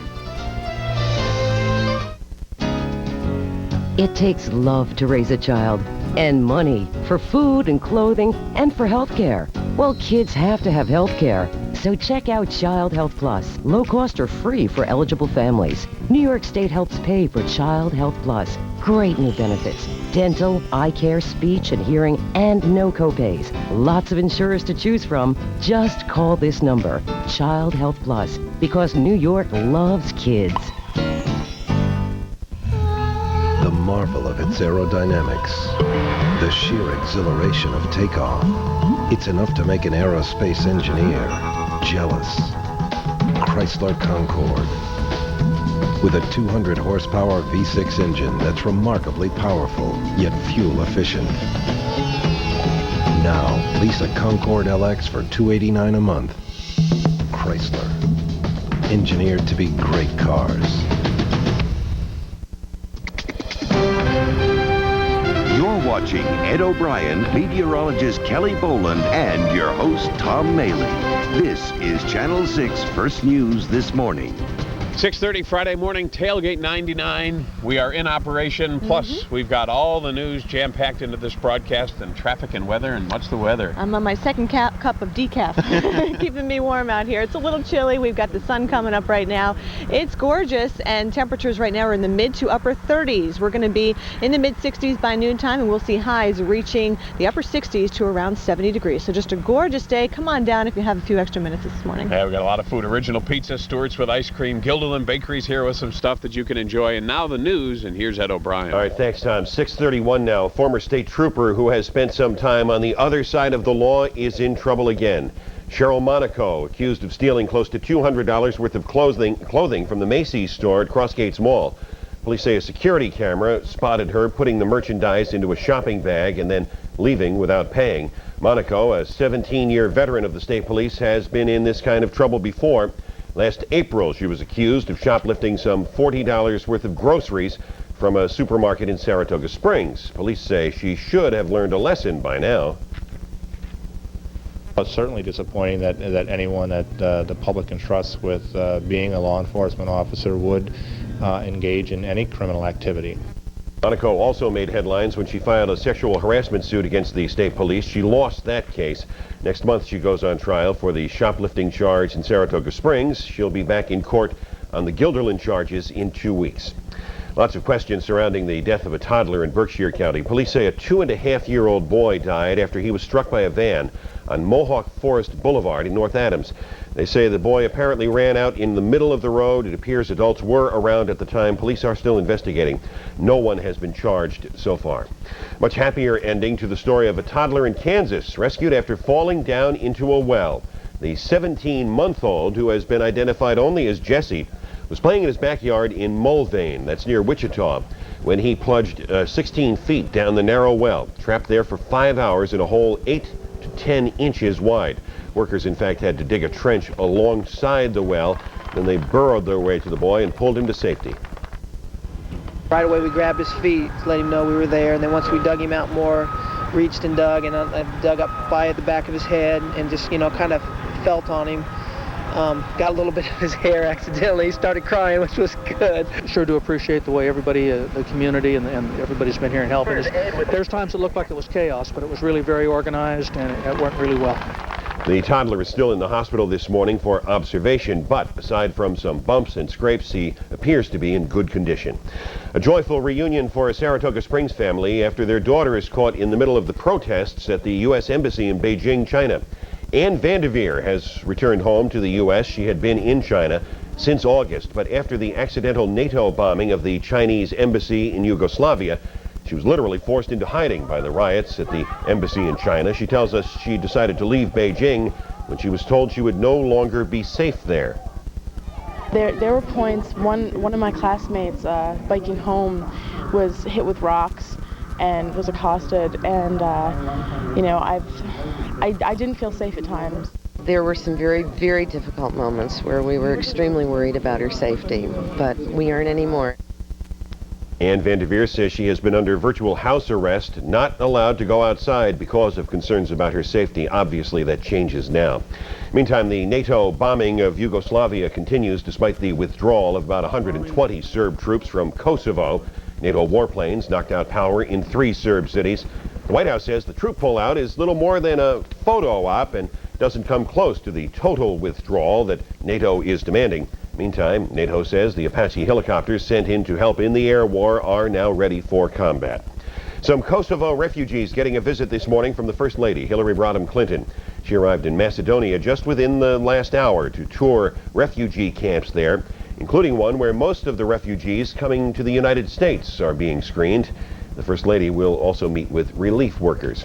It takes love to raise a child, and money for food and clothing and for health care. Well, kids have to have health care. So check out Child Health Plus. Low cost or free for eligible families. New York State helps pay for Child Health Plus. Great new benefits. Dental, eye care, speech and hearing, and no copays. Lots of insurers to choose from. Just call this number, Child Health Plus, because New York loves kids. marvel of its aerodynamics, the sheer exhilaration of takeoff. It's enough to make an aerospace engineer jealous. Chrysler Concorde. With a 200 horsepower V6 engine that's remarkably powerful, yet fuel efficient. Now, lease a Concorde LX for $289 a month. Chrysler. Engineered to be great cars. You're watching Ed O'Brien, meteorologist Kelly Boland, and your host Tom Maley. This is Channel 6 First News This Morning. 6:30 Friday morning, Tailgate 99. We are in operation. Plus, we've got all the news jam-packed into this broadcast, and traffic and weather. And what's the weather? I'm on my second cup of decaf, keeping me warm out here. It's a little chilly. We've got the sun coming up right now. It's gorgeous, and temperatures right now are in the mid to upper 30s. We're going to be in the mid 60s by noontime, and we'll see highs reaching the upper 60s to around 70 degrees. So just a gorgeous day. Come on down if you have a few extra minutes this morning. Yeah, we got a lot of food. Original pizza, Stewart's with ice cream, Gilderland Bakery's here with some stuff that you can enjoy. And now the news, and here's Ed O'Brien. All right, thanks, Tom. 6:31 now. Former state trooper who has spent some time on the other side of the law is in trouble again. Cheryl Monaco, accused of stealing close to $200 worth of clothing from the Macy's store at Crossgates Mall. Police say a security camera spotted her putting the merchandise into a shopping bag and then leaving without paying. Monaco, a 17-year veteran of the state police, has been in this kind of trouble before. Last April, she was accused of shoplifting some $40 worth of groceries from a supermarket in Saratoga Springs. Police say she should have learned a lesson by now. It's certainly disappointing that anyone that the public entrusts with being a law enforcement officer would engage in any criminal activity. Monaco also made headlines when she filed a sexual harassment suit against the state police. She lost that case. Next month, she goes on trial for the shoplifting charge in Saratoga Springs. She'll be back in court on the Gilderland charges in 2 weeks. Lots of questions surrounding the death of a toddler in Berkshire County. Police say a 2.5-year-old boy died after he was struck by a van on Mohawk Forest Boulevard in North Adams. They say the boy apparently ran out in the middle of the road. It appears adults were around at the time. Police are still investigating. No one has been charged so far. Much happier ending to the story of a toddler in Kansas rescued after falling down into a well. The 17-month-old, who has been identified only as Jesse, was playing in his backyard in Mulvane, that's near Wichita, when he plunged 16 feet down the narrow well, trapped there for 5 hours in a hole 8 to 10 inches wide. Workers, in fact, had to dig a trench alongside the well. Then they burrowed their way to the boy and pulled him to safety. Right away, we grabbed his feet to let him know we were there, and then once we dug him out more, reached and dug, and I dug up by the back of his head and just, kind of felt on him. Got a little bit of his hair accidentally. He started crying, which was good. Sure do appreciate the way everybody, the community, and everybody's been here and helping us. There's times it looked like it was chaos, but it was really very organized, and it went really well. The toddler is still in the hospital this morning for observation, but aside from some bumps and scrapes, he appears to be in good condition. A joyful reunion for a Saratoga Springs family after their daughter is caught in the middle of the protests at the U.S. Embassy in Beijing, China. Ann Vanderveer has returned home to the U.S. She had been in China since August, but after the accidental NATO bombing of the Chinese embassy in Yugoslavia, she was literally forced into hiding by the riots at the embassy in China. She tells us she decided to leave Beijing when she was told she would no longer be safe there. There were points, one of my classmates biking home was hit with rocks and was accosted, and I didn't feel safe at times. There were some very, very difficult moments where we were extremely worried about her safety, but we aren't anymore. Ann Vanderveer says she has been under virtual house arrest, not allowed to go outside because of concerns about her safety. Obviously, that changes now. Meantime, the NATO bombing of Yugoslavia continues despite the withdrawal of about 120 Serb troops from Kosovo. NATO warplanes knocked out power in 3 Serb cities. The White House says the troop pullout is little more than a photo op and doesn't come close to the total withdrawal that NATO is demanding. Meantime, NATO says the Apache helicopters sent in to help in the air war are now ready for combat. Some Kosovo refugees getting a visit this morning from the First Lady, Hillary Rodham Clinton. She arrived in Macedonia just within the last hour to tour refugee camps there. including one where most of the refugees coming to the United States are being screened. The First Lady will also meet with relief workers.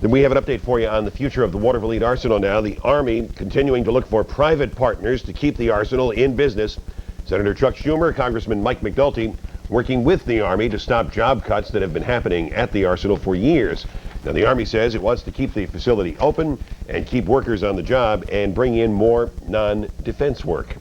Then we have an update for you on the future of the Waterville Arsenal now. The Army continuing to look for private partners to keep the arsenal in business. Senator Chuck Schumer, Congressman Mike McNulty working with the Army to stop job cuts that have been happening at the arsenal for years. Now, the Army says it wants to keep the facility open and keep workers on the job and bring in more non-defense work.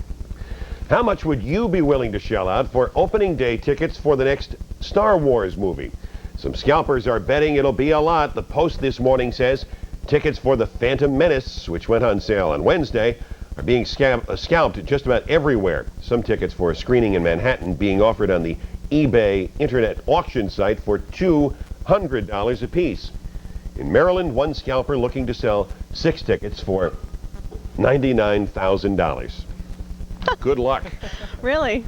How much would you be willing to shell out for opening day tickets for the next Star Wars movie? Some scalpers are betting it'll be a lot. The Post this morning says tickets for the Phantom Menace, which went on sale on Wednesday, are being scalped just about everywhere. Some tickets for a screening in Manhattan being offered on the eBay internet auction site for $200 apiece. In Maryland, one scalper looking to sell 6 tickets for $99,000. Good luck. Really?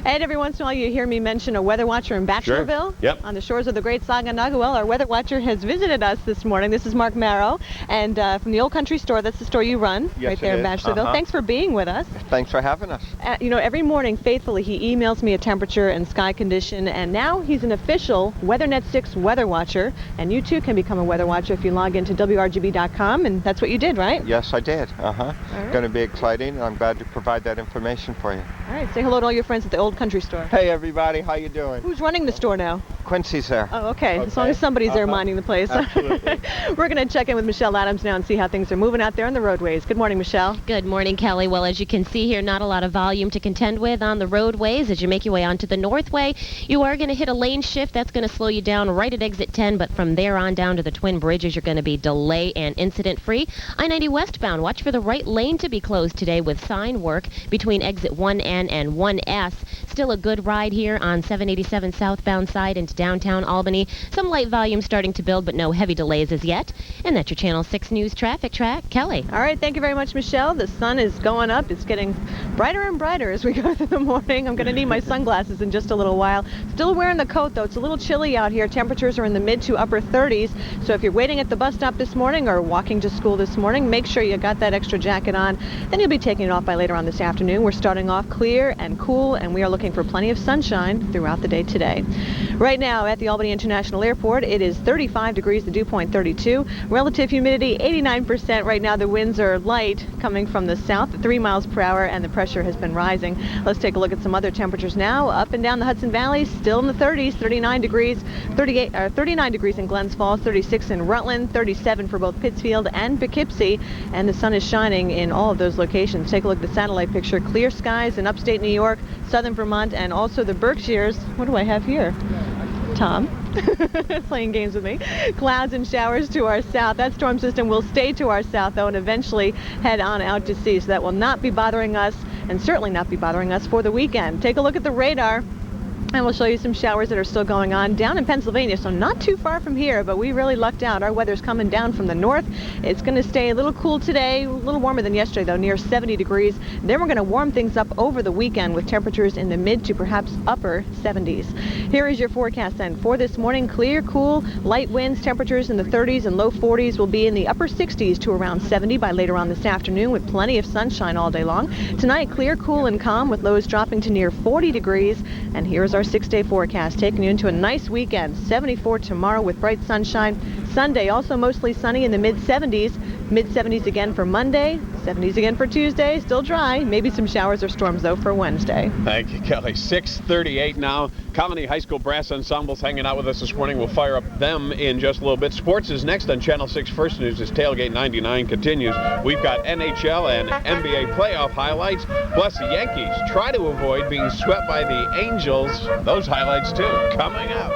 And every once in a while you hear me mention a weather watcher in Bachelorville. Sure. Yep. On the shores of the Great Saguenay. Well, our weather watcher has visited us this morning. This is Mark Marrow, and from the Old Country Store. That's the store you run, yes, right there in Bachelorville. Thanks for being with us. Thanks for having us. You know, every morning, faithfully, he emails me a temperature and sky condition, and now he's an official WeatherNet 6 weather watcher, and you too can become a weather watcher if you log into WRGB.com, and that's what you did, right? Yes, I did. Right. Going to be exciting, and I'm glad to provide that information for you. All right, say hello to all your friends at the Old Country Store. Hey, everybody, how you doing? Who's running the store now? Quincy's there. Oh, okay. As long as somebody's there minding the place. Absolutely. We're going to check in with Michelle Adams now and see how things are moving out there on the roadways. Good morning, Michelle. Good morning, Kelly. Well, as you can see here, not a lot of volume to contend with on the roadways. As you make your way onto the Northway, you are going to hit a lane shift. That's going to slow you down right at exit 10, but from there on down to the Twin Bridges, you're going to be delay and incident-free. I-90 westbound, watch for the right lane to be closed today with sign work between exit 1N and 1S. Still a good ride here on 787 southbound side into downtown Albany. Some light volume starting to build, but no heavy delays as yet. And that's your Channel 6 News Traffic Track. Kelly. All right, thank you very much, Michelle. The sun is going up. It's getting brighter and brighter as we go through the morning. I'm going to need my sunglasses in just a little while. Still wearing the coat, though. It's a little chilly out here. Temperatures are in the mid to upper 30s. So if you're waiting at the bus stop this morning or walking to school this morning, make sure you got that extra jacket on. Then you'll be taking it off by later on this afternoon. We're starting off clear and cool, and we are looking for plenty of sunshine throughout the day today. Right now at the Albany International Airport, it is 35 degrees, the dew point 32. Relative humidity 89%. Right now the winds are light coming from the south at 3 miles per hour, and the pressure has been rising. Let's take a look at some other temperatures now. Up and down the Hudson Valley, still in the 30s, 39 degrees, 39 degrees in Glens Falls, 36 in Rutland, 37 for both Pittsfield and Poughkeepsie, and the sun is shining in all of those locations. Take a look at the satellite picture. Clear skies in upstate New York, southern Vermont, and also the Berkshires. What do I have here? Tom playing games with me. Clouds and showers to our south. That storm system will stay to our south, though, and eventually head on out to sea. So that will not be bothering us, and certainly not be bothering us for the weekend. Take a look at the radar, and we'll show you some showers that are still going on down in Pennsylvania, so not too far from here, but we really lucked out. Our weather's coming down from the north. It's going to stay a little cool today, a little warmer than yesterday, though, near 70 degrees. Then we're going to warm things up over the weekend with temperatures in the mid to perhaps upper 70s. Here is your forecast then. For this morning, clear, cool, light winds, temperatures in the 30s and low 40s will be in the upper 60s to around 70 by later on this afternoon with plenty of sunshine all day long. Tonight, clear, cool, and calm with lows dropping to near 40 degrees. And here's our 6-day forecast, taking you into a nice weekend. 74 tomorrow with bright sunshine. Sunday also mostly sunny in the mid-70s. Mid-70s again for Monday. 70s again for Tuesday. Still dry. Maybe some showers or storms, though, for Wednesday. Thank you, Kelly. 6:38 now. Colony High School Brass Ensemble's hanging out with us this morning. We'll fire up them in just a little bit. Sports is next on Channel 6 First News as Tailgate 99 continues. We've got NHL and NBA playoff highlights, plus the Yankees try to avoid being swept by the Angels. Those highlights, too, coming up.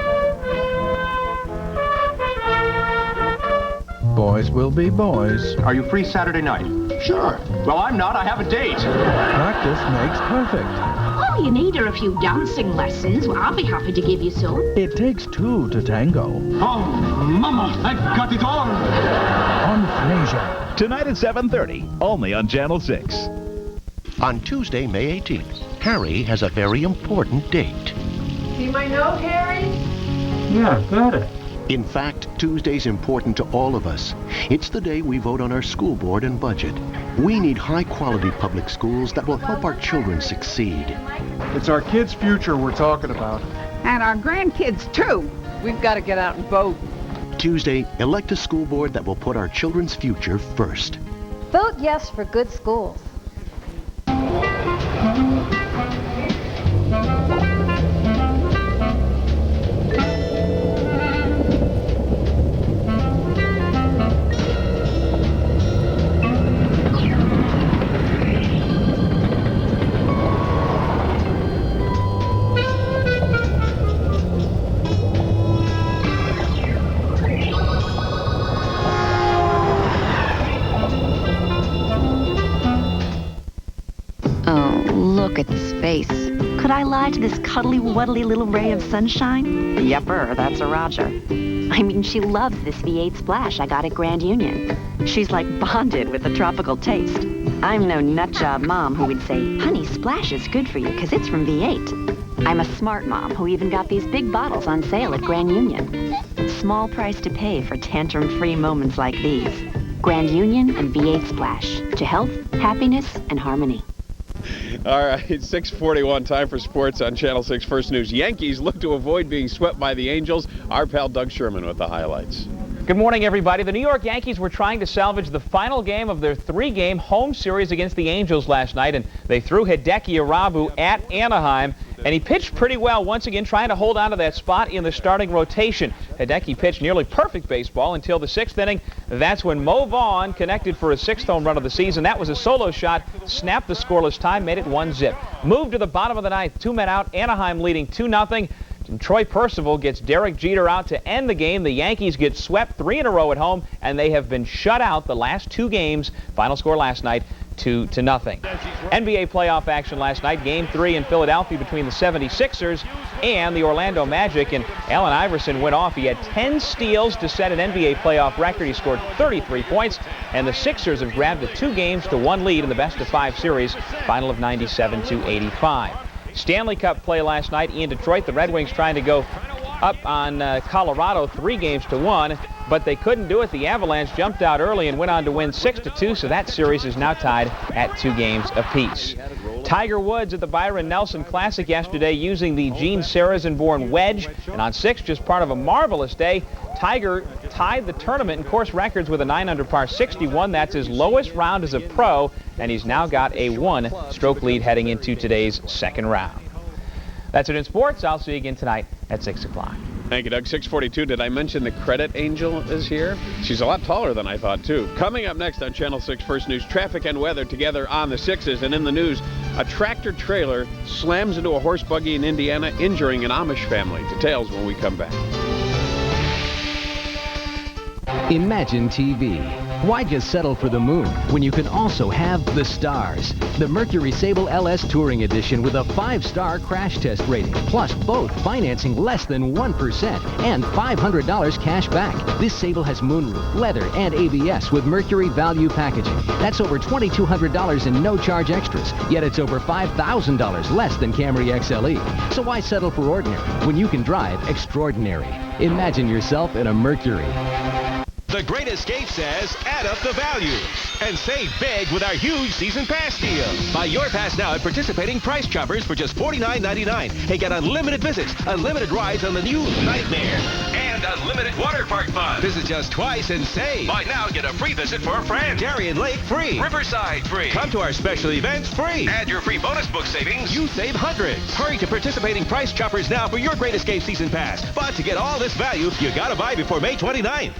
Boys will be boys. Are you free Saturday night? Sure. Well, I'm not. I have a date. Practice makes perfect. All you need are a few dancing lessons. Well, I'll be happy to give you some. It takes two to tango. Oh, Mama, I've got it all. On Frasier. Tonight at 7:30, only on Channel 6. On Tuesday, May 18th, Harry has a very important date. See my note, Harry? Yeah, got it. In fact, Tuesday's important to all of us. It's the day we vote on our school board and budget. We need high-quality public schools that will help our children succeed. It's our kids' future we're talking about. And our grandkids, too. We've got to get out and vote. Tuesday, elect a school board that will put our children's future first. Vote yes for good schools. Look at this face. Could I lie to this cuddly, wuddly little ray of sunshine? Yepper, that's a Roger. I mean, she loves this V8 Splash I got at Grand Union. She's like bonded with the tropical taste. I'm no nutjob mom who would say, honey, Splash is good for you because it's from V8. I'm a smart mom who even got these big bottles on sale at Grand Union. Small price to pay for tantrum-free moments like these. Grand Union and V8 Splash. To health, happiness, and harmony. All right, 6:41, time for sports on Channel 6 First News. Yankees look to avoid being swept by the Angels. Our pal Doug Sherman with the highlights. Good morning, everybody. The New York Yankees were trying to salvage the final game of their 3-game home series against the Angels last night, and they threw Hideki at Anaheim, and he pitched pretty well once again, trying to hold on to that spot in the starting rotation. Hideki pitched nearly perfect baseball until the 6th inning. That's when Mo Vaughn connected for his 6th home run of the season. That was a solo shot, snapped the scoreless tie, made it 1-zip. Moved to the bottom of the 9th, 2 men out, Anaheim leading 2-0. And Troy Percival gets Derek Jeter out to end the game. The Yankees get swept 3 in a row at home, and they have been shut out the last 2 games. Final score last night, 2-0. NBA playoff action last night. Game 3 in Philadelphia between the 76ers and the Orlando Magic. And Allen Iverson went off. He had 10 steals to set an NBA playoff record. He scored 33 points. And the Sixers have grabbed a 2-1 lead in the best-of-5 series. Final of 97-85. Stanley Cup play last night in Detroit. The Red Wings trying to go up on Colorado 3-1, but they couldn't do it. The Avalanche jumped out early and went on to win 6-2, so that series is now tied at 2 games apiece. Tiger Woods at the Byron Nelson Classic yesterday using the Gene Sarazen-born wedge, and on 6, just part of a marvelous day, Tiger tied the tournament in course records with a 9-under par 61. That's his lowest round as a pro, and he's now got a 1-stroke lead heading into today's 2nd round. That's it in sports. I'll see you again tonight at 6 o'clock. Thank you, Doug. 6:42. Did I mention the credit angel is here? She's a lot taller than I thought, too. Coming up next on Channel 6 First News, traffic and weather together on the 6s. And in the news, a tractor trailer slams into a horse buggy in Indiana, injuring an Amish family. Details when we come back. Imagine TV. Why just settle for the moon when you can also have the stars? The Mercury Sable LS Touring Edition with a 5-star crash test rating, plus both financing less than 1% and $500 cash back. This Sable has moonroof, leather, and ABS with Mercury Value Packaging. That's over $2,200 in no-charge extras, yet it's over $5,000 less than Camry XLE. So why settle for ordinary when you can drive extraordinary? Imagine yourself in a Mercury. The Great Escape says, add up the value and save big with our huge season pass deal. Buy your pass now at participating Price Choppers for just $49.99 and get unlimited visits, unlimited rides on the new Nightmare, and unlimited water park fun. Visit just twice and save. Buy now, get a free visit for a friend. Darien Lake free. Riverside free. Come to our special events free. Add your free bonus book savings. You save hundreds. Hurry to participating Price Choppers now for your Great Escape season pass. But to get all this value, you gotta buy before May 29th.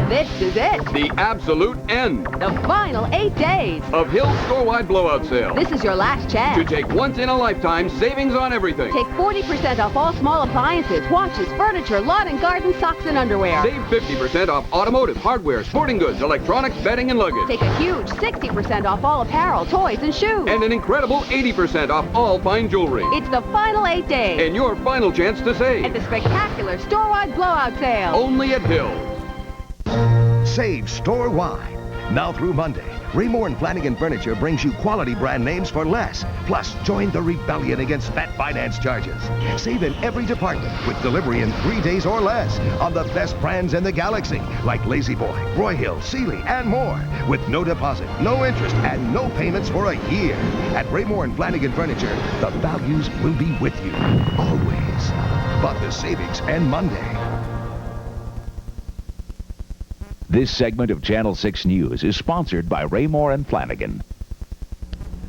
This is it. The absolute end The final 8 days. of Hill's store-wide blowout sale. This is your last chance. To take once-in-a-lifetime savings on everything. Take 40% off all small appliances, watches, furniture, lawn and garden, socks, and underwear. Save 50% off automotive, hardware, sporting goods, electronics, bedding, and luggage. Take a huge 60% off all apparel, toys, and shoes. And an incredible 80% off all fine jewelry. It's the final 8 days. And your final chance to save. At the spectacular store-wide blowout sale. Only at Hill's. Save store-wide. Now through Monday, Raymore and Flanagan Furniture brings you quality brand names for less. Plus, join the rebellion against fat finance charges. Save in every department with delivery in 3 days or less on the best brands in the galaxy, like Lazy Boy, Roy Hill, Sealy, and more. With no deposit, no interest, and no payments for a year. At Raymore and Flanagan Furniture, the values will be with you, always. But the savings end Monday. This segment of Channel 6 News is sponsored by Raymore and Flanagan.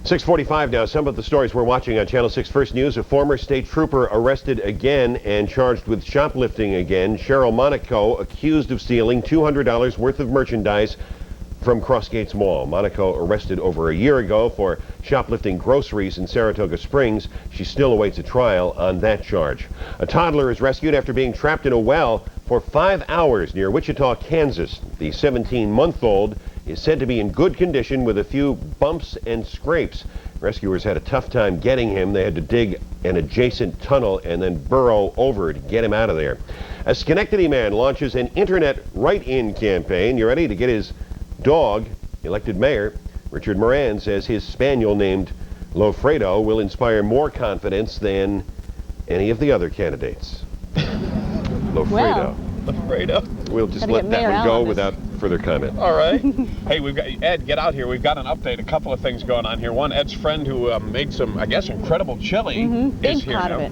6:45 now. Some of the stories we're watching on Channel 6 First News. A former state trooper arrested again and charged with shoplifting again. Cheryl Monaco accused of stealing $200 worth of merchandise from Crossgates Mall. Monaco arrested over a year ago for shoplifting groceries in Saratoga Springs. She still awaits a trial on that charge. A toddler is rescued after being trapped in a well for 5 hours near Wichita, Kansas. The 17-month-old is said to be in good condition with a few bumps and scrapes. Rescuers had a tough time getting him. They had to dig an adjacent tunnel and then burrow over to get him out of there. A Schenectady man launches an internet write-in campaign. You ready? To get his dog elected mayor. Richard Moran says his spaniel named Lofredo will inspire more confidence than any of the other candidates. Lofredo. Lofredo. We'll just let that one go without further comment. All right. Hey, we've got Ed. Get out here. We've got an update. A couple of things going on here. One, Ed's friend who made some, I guess, incredible chili is here pot now. of it.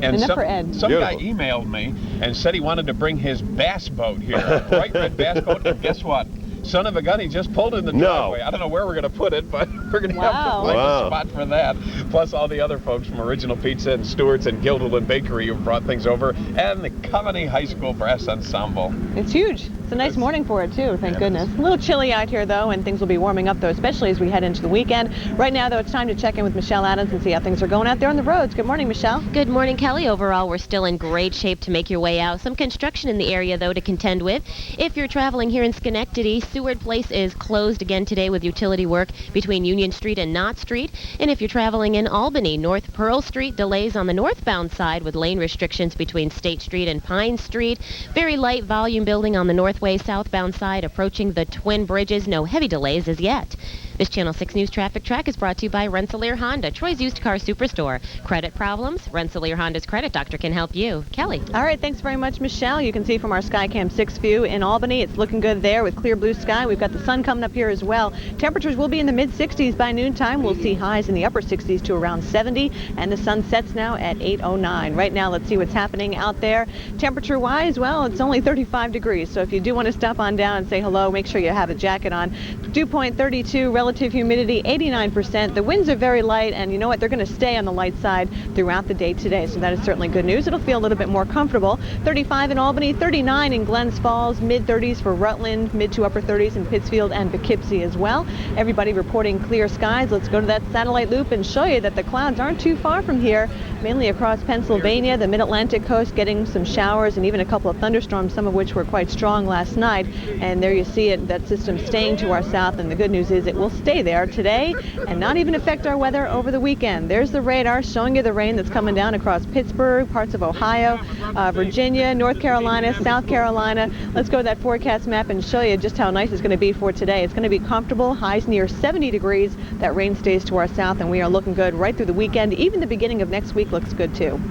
And Enough for Ed. Some guy emailed me and said he wanted to bring his bass boat here, a bright red bass boat. And guess what? Son of a gun, he just pulled in the driveway. I don't know where we're going to put it, but we're going to have to find a spot for that. Plus all the other folks from Original Pizza and Stewart's and Guilderland Bakery who brought things over, and the Colony High School Brass Ensemble. It's huge. It's a nice morning for it, too, thank goodness. A little chilly out here, though, and things will be warming up, though, especially as we head into the weekend. Right now, though, it's time to check in with Michelle Adams and see how things are going out there on the roads. Good morning, Michelle. Good morning, Kelly. Overall, we're still in great shape to make your way out. Some construction in the area, though, to contend with. If you're traveling here in Schenectady, Seward Place is closed again today with utility work between Union Street and Knott Street. And if you're traveling in Albany, North Pearl Street delays on the northbound side with lane restrictions between State Street and Pine Street. Very light volume building on the Northway southbound side approaching the Twin Bridges. No heavy delays as yet. This Channel 6 News Traffic Track is brought to you by Rensselaer Honda, Troy's used car superstore. Credit problems? Rensselaer Honda's Credit Doctor can help you. Kelly. All right, thanks very much, Michelle. You can see from our Skycam 6 view in Albany, it's looking good there with clear blue sky. We've got the sun coming up here as well. Temperatures will be in the mid-60s by noontime. We'll see highs in the upper 60s to around 70, and the sun sets now at 8:09. Right now, let's see what's happening out there. Temperature-wise, well, it's only 35 degrees, so if you do want to stop on down and say hello, make sure you have a jacket on. Dew point 32, relative humidity 89%. The winds are very light, and you know what? They're going to stay on the light side throughout the day today, so that is certainly good news. It'll feel a little bit more comfortable. 35 in Albany, 39 in Glens Falls, mid-30s for Rutland, mid to upper 30s in Pittsfield and Poughkeepsie as well. Everybody reporting clear skies. Let's go to that satellite loop and show you that the clouds aren't too far from here, mainly across Pennsylvania, the mid-Atlantic coast, getting some showers and even a couple of thunderstorms, some of which were quite strong last night. And there you see it, that system staying to our south, and the good news is it will stay there today and not even affect our weather over the weekend. There's the radar showing you the rain that's coming down across Pittsburgh, parts of Ohio, Virginia, North Carolina, South Carolina. Let's go to that forecast map and show you just how nice it's going to be for today. It's going to be comfortable, highs near 70 degrees. That rain stays to our south, and we are looking good right through the weekend. Even the beginning of next week looks good too.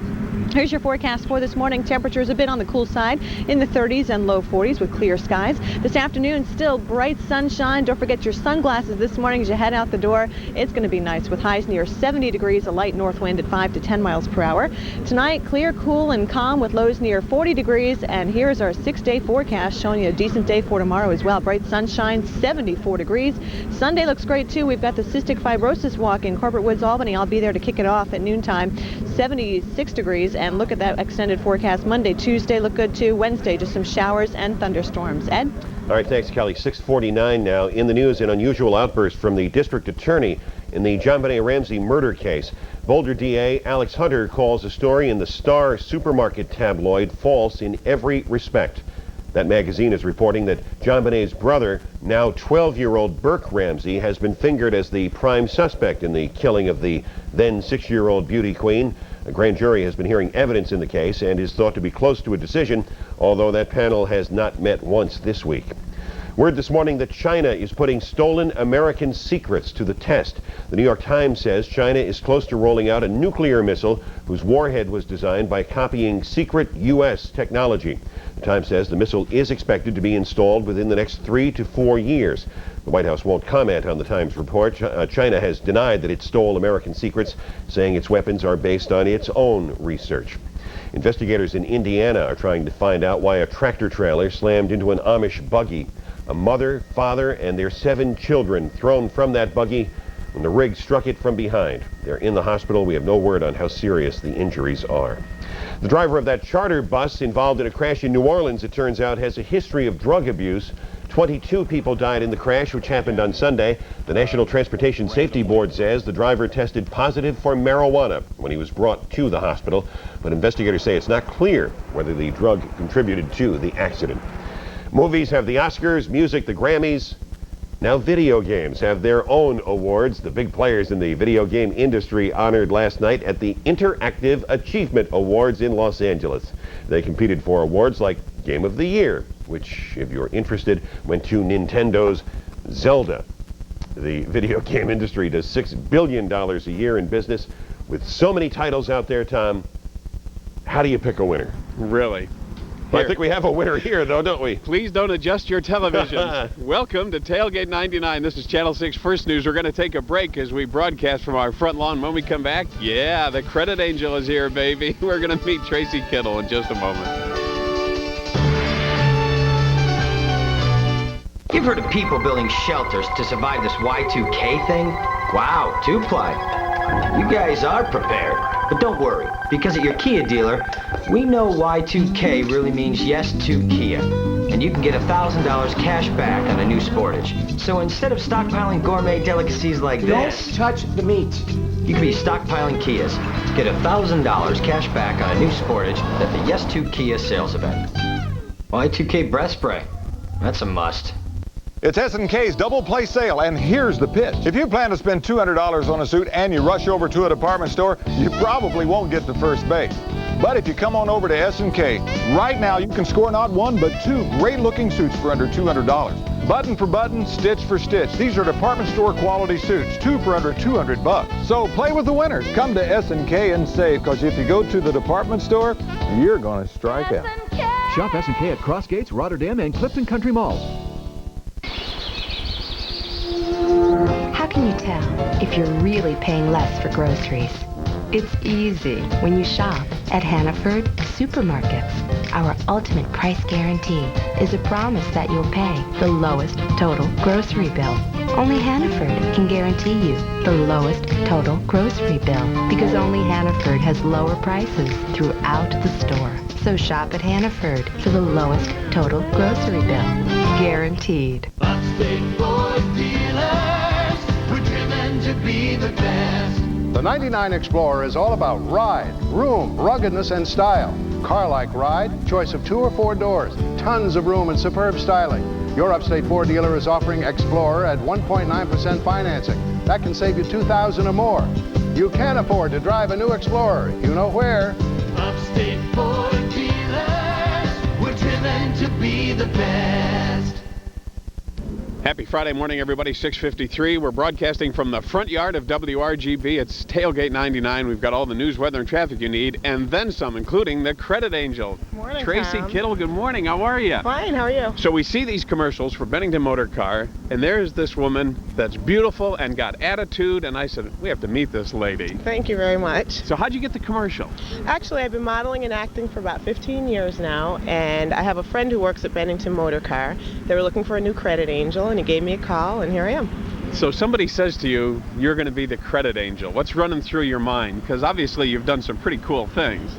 Here's your forecast for this morning. Temperatures a bit on the cool side in the 30s and low 40s with clear skies. This afternoon, still bright sunshine. Don't forget your sunglasses this morning as you head out the door. It's going to be nice with highs near 70 degrees, a light north wind at 5 to 10 miles per hour. Tonight, clear, cool, and calm with lows near 40 degrees. And here's our 6-day forecast showing you a decent day for tomorrow as well. Bright sunshine, 74 degrees. Sunday looks great too. We've got the Cystic Fibrosis Walk in Corporate Woods, Albany. I'll be there to kick it off at noontime. 76 degrees. And look at that extended forecast. Monday, Tuesday look good too. Wednesday, just some showers and thunderstorms. Ed? All right, thanks, Kelly. 6:49 now. In the news, an unusual outburst from the district attorney in the John Benet Ramsey murder case. Boulder DA Alex Hunter calls a story in the Star supermarket tabloid false in every respect. That magazine is reporting that John Benet's brother, now 12-year-old Burke Ramsey, has been fingered as the prime suspect in the killing of the then 6-year-old beauty queen. A grand jury has been hearing evidence in the case and is thought to be close to a decision, although that panel has not met once this week. Word this morning that China is putting stolen American secrets to the test. The New York Times says China is close to rolling out a nuclear missile whose warhead was designed by copying secret U.S. technology. The Times says the missile is expected to be installed within the next 3 to 4 years. The White House won't comment on the Times report. China has denied that it stole American secrets, saying its weapons are based on its own research. Investigators in Indiana are trying to find out why a tractor trailer slammed into an Amish buggy. A mother, father, and their 7 children thrown from that buggy when the rig struck it from behind. They're in the hospital. We have no word on how serious the injuries are. The driver of that charter bus involved in a crash in New Orleans, it turns out, has a history of drug abuse. 22 people died in the crash, which happened on Sunday. The National Transportation Safety Board says the driver tested positive for marijuana when he was brought to the hospital, but investigators say it's not clear whether the drug contributed to the accident. Movies have the Oscars, music the Grammys. Now video games have their own awards. The big players in the video game industry honored last night at the Interactive Achievement Awards in Los Angeles. They competed for awards like Game of the Year, which, if you're interested, went to Nintendo's Zelda. The video game industry does $6 billion a year in business. With so many titles out there, Tom, how do you pick a winner? Really? Well, I think we have a winner here, though, don't we? Please don't adjust your televisions. Welcome to Tailgate 99. This is Channel 6 First News. We're going to take a break as we broadcast from our front lawn. When we come back, yeah, the credit angel is here, baby. We're going to meet Tracy Kittle in just a moment. You've heard of people building shelters to survive this Y2K thing? Wow, 2-ply. You guys are prepared. But don't worry, because at your Kia dealer, we know Y2K really means yes to Kia. And you can get $1,000 cash back on a new Sportage. So instead of stockpiling gourmet delicacies like this... Don't touch the meat. You could be stockpiling Kias. Get $1,000 cash back on a new Sportage at the Yes to Kia sales event. Y2K breath spray. That's a must. It's S&K's double play sale, and here's the pitch. If you plan to spend $200 on a suit and you rush over to a department store, you probably won't get to first base. But if you come on over to S&K, right now you can score not 1 but 2 great-looking suits for under $200. Button for button, stitch for stitch. These are department store quality suits, 2 for under $200. So play with the winners. Come to S&K and save, because if you go to the department store, you're going to strike out. Shop S&K at Crossgates, Rotterdam, and Clifton Country Malls. How can you tell if you're really paying less for groceries? It's easy when you shop at Hannaford Supermarkets. Our ultimate price guarantee is a promise that you'll pay the lowest total grocery bill. Only Hannaford can guarantee you the lowest total grocery bill, because only Hannaford has lower prices throughout the store. So shop at Hannaford for the lowest total grocery bill. Guaranteed. Upstate Ford dealers, we're driven to be the best. The 99 Explorer is all about ride, room, ruggedness, and style. Car-like ride, choice of 2 or 4 doors, tons of room and superb styling. Your Upstate Ford dealer is offering Explorer at 1.9% financing. That can save you $2,000 or more. You can afford to drive a new Explorer. You know where. Upstate Ford dealers, we're driven to be the best. Happy Friday morning, everybody. 6:53. We're broadcasting from the front yard of WRGB. It's Tailgate 99. We've got all the news, weather, and traffic you need, and then some, including the credit angel. Morning, Tracy Tom. Kittle, good morning. How are you? Fine, how are you? So we see these commercials for Bennington Motor Car, and there's this woman that's beautiful and got attitude, and I said, we have to meet this lady. Thank you very much. So how'd you get the commercial? Actually, I've been modeling and acting for about 15 years now, and I have a friend who works at Bennington Motor Car. They were looking for a new credit angel, and he gave me a call, and here I am. So somebody says to you, you're going to be the credit angel. What's running through your mind? Because obviously you've done some pretty cool things.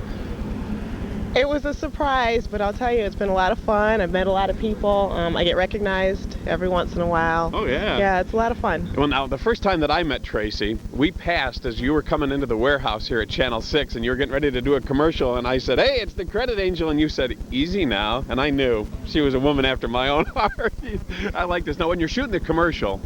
It was a surprise, but I'll tell you, it's been a lot of fun. I've met a lot of people. I get recognized every once in a while. Oh, yeah. Yeah, it's a lot of fun. Well, now, the first time that I met Tracy, we passed as you were coming into the warehouse here at Channel 6, and you were getting ready to do a commercial, and I said, hey, it's the credit angel, and you said, easy now, and I knew she was a woman after my own heart. I like this. Now, when you're shooting the commercial,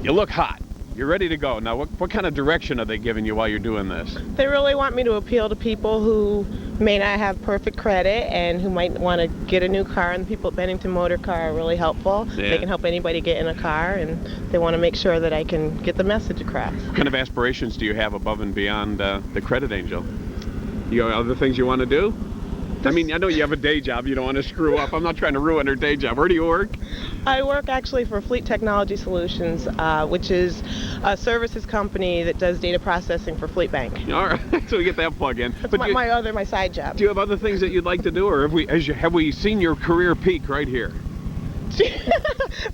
you look hot. You're ready to go. Now, what kind of direction are they giving you while you're doing this? They really want me to appeal to people who may not have perfect credit and who might want to get a new car, and the people at Bennington Motor Car are really helpful. Yeah. They can help anybody get in a car, and they want to make sure that I can get the message across. What kind of aspirations do you have above and beyond the credit angel? You got other things you want to do? I mean, I know you have a day job. You don't want to screw up. I'm not trying to ruin her day job. Where do you work? I work actually for Fleet Technology Solutions, which is a services company that does data processing for Fleet Bank. All right, so we get that plug in. That's my side job. Do you have other things that you'd like to do, or have we seen your career peak right here?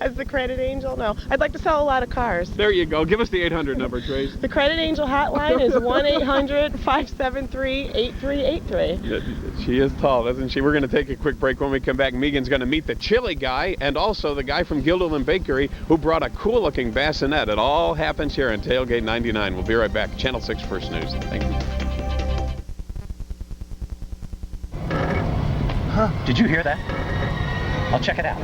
As the credit angel? No. I'd like to sell a lot of cars. There you go. Give us the 800 number, Trace. The credit angel hotline is 1-800-573-8383. She is tall, isn't she? We're going to take a quick break. When we come back, Megan's going to meet the chili guy and also the guy from Guilderland Bakery who brought a cool-looking bassinet. It all happens here on Tailgate 99. We'll be right back. Channel 6 First News. Thank you. Huh? Did you hear that? I'll check it out.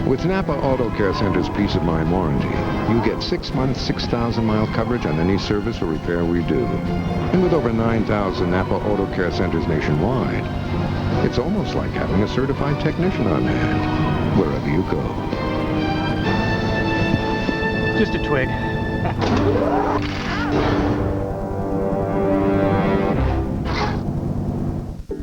With Napa Auto Care Center's Peace of Mind warranty, you get 6 months, 6,000-mile coverage on any service or repair we do. And with over 9,000 Napa Auto Care Centers nationwide, it's almost like having a certified technician on hand, wherever you go. Just a twig.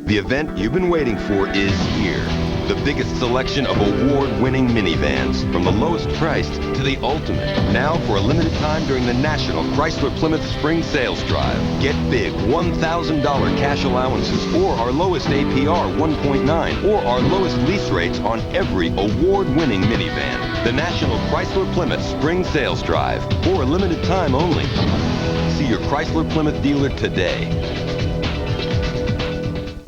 The event you've been waiting for is here. The biggest selection of award-winning minivans, from the lowest priced to the ultimate. Now for a limited time during the National Chrysler Plymouth Spring Sales Drive. Get big $1,000 cash allowances, or our lowest APR 1.9, or our lowest lease rates on every award-winning minivan. The National Chrysler Plymouth Spring Sales Drive, for a limited time only. See your Chrysler Plymouth dealer today.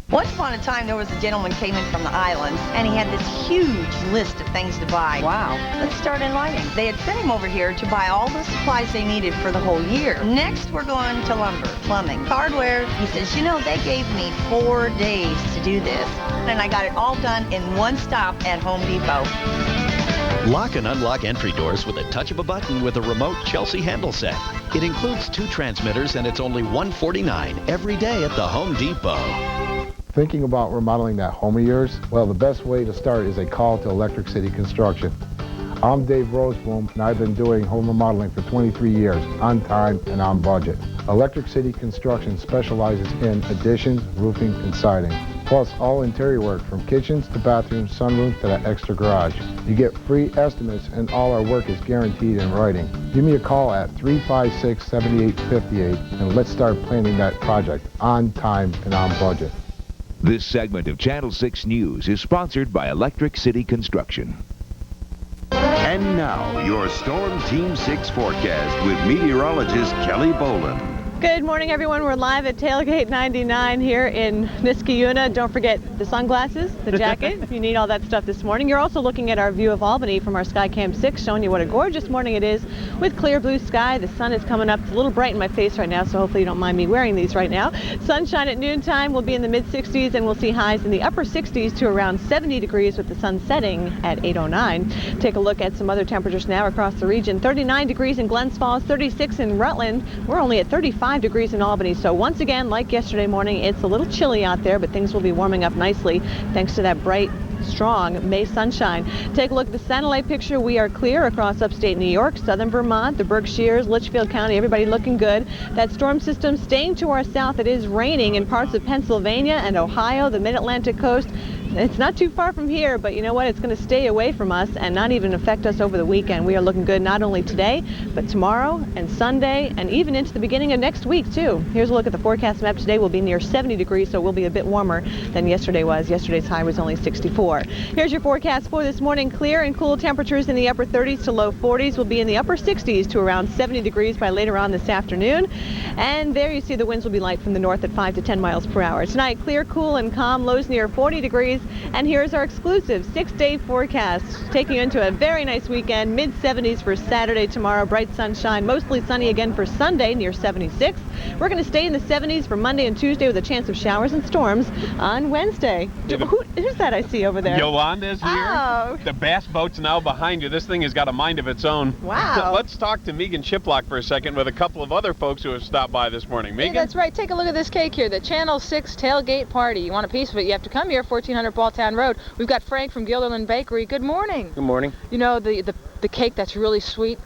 Once upon a time, there was a gentleman came in from the islands, and he had this huge list of things to buy. Wow. Let's start enlightening. They had sent him over here to buy all the supplies they needed for the whole year. Next, we're going to lumber, plumbing, hardware. He says, you know, they gave me 4 days to do this, and I got it all done in one stop at Home Depot. Lock and unlock entry doors with a touch of a button with a remote Chelsea handle set. It includes 2 transmitters, and it's only $149 every day at the Home Depot. Thinking about remodeling that home of yours? Well, the best way to start is a call to Electric City Construction. I'm Dave Roseboom, and I've been doing home remodeling for 23 years, on time and on budget. Electric City Construction specializes in additions, roofing, and siding, plus all interior work from kitchens to bathrooms, sunroof to that extra garage. You get free estimates, and all our work is guaranteed in writing. Give me a call at 356-7858, and let's start planning that project on time and on budget. This segment of Channel 6 News is sponsored by Electric City Construction. And now, your Storm Team 6 forecast with meteorologist Kelly Boland. Good morning, everyone. We're live at Tailgate 99 here in Niskayuna. Don't forget the sunglasses, the jacket, if you need all that stuff this morning. You're also looking at our view of Albany from our Skycam 6, showing you what a gorgeous morning it is with clear blue sky. The sun is coming up. It's a little bright in my face right now, so hopefully you don't mind me wearing these right now. Sunshine at noontime will be in the mid-60s, and we'll see highs in the upper 60s to around 70 degrees with the sun setting at 8:09. Take a look at some other temperatures now across the region. 39 degrees in Glens Falls, 36 in Rutland. We're only at 35 degrees in Albany. So once again, like yesterday morning, it's a little chilly out there, but things will be warming up nicely thanks to that bright, strong May sunshine. Take a look at the satellite picture. We are clear across upstate New York, southern Vermont, the Berkshires, Litchfield County, everybody looking good. That storm system staying to our south. It is raining in parts of Pennsylvania and Ohio, the mid-Atlantic coast. It's not too far from here, but you know what? It's going to stay away from us and not even affect us over the weekend. We are looking good not only today, but tomorrow and Sunday and even into the beginning of next week, too. Here's a look at the forecast map. Today will be near 70 degrees, so we'll be a bit warmer than yesterday was. Yesterday's high was only 64. Here's your forecast for this morning. Clear and cool temperatures in the upper 30s to low 40s. Will be in the upper 60s to around 70 degrees by later on this afternoon. And there you see the winds will be light from the north at 5 to 10 miles per hour. Tonight, clear, cool, and calm. Lows near 40 degrees. And here's our exclusive 6-day forecast, taking you into a very nice weekend. Mid-70s for Saturday tomorrow, bright sunshine, mostly sunny again for Sunday, near 76. We're going to stay in the 70s for Monday and Tuesday with a chance of showers and storms on Wednesday. Who's that I see over there? Yolanda's here. Oh. The bass boat's now behind you. This thing has got a mind of its own. Wow. Let's talk to Megan Chiplock for a second with a couple of other folks who have stopped by this morning. Megan? Hey, that's right. Take a look at this cake here, the Channel 6 Tailgate Party. You want a piece of it, you have to come here, 1400 Balltown Road. We've got Frank from Gilderland Bakery. Good morning. Good morning. You know, the cake that's really sweet,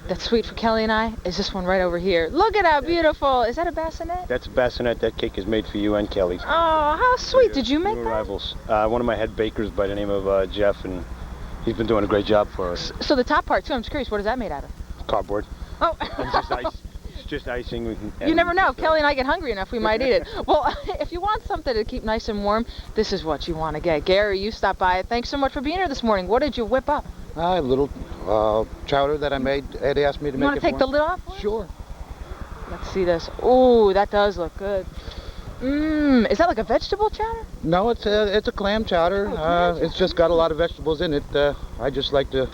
that's sweet for Kelly and I, is this one right over here. Look at how beautiful. Is that a bassinet? That's a bassinet. That cake is made for you and Kelly. Oh, how sweet. Did you make New that? arrivals. One of my head bakers by the name of Jeff, and he's been doing a great job for us. So the top part, too, I'm just curious, what is that made out of? Cardboard. Oh. And just ice. It's just icing. You never know. If Kelly and I get hungry enough, we might eat it. Well, if you want something to keep nice and warm, this is what you want to get. Gary, you stopped by. Thanks so much for being here this morning. What did you whip up? A little chowder that I made. Eddie asked me to make it. You want to take the lid off? Sure. Let's see this. Oh, that does look good. Mmm, is that like a vegetable chowder? No, it's a clam chowder. It's just got a lot of vegetables in it. I just like to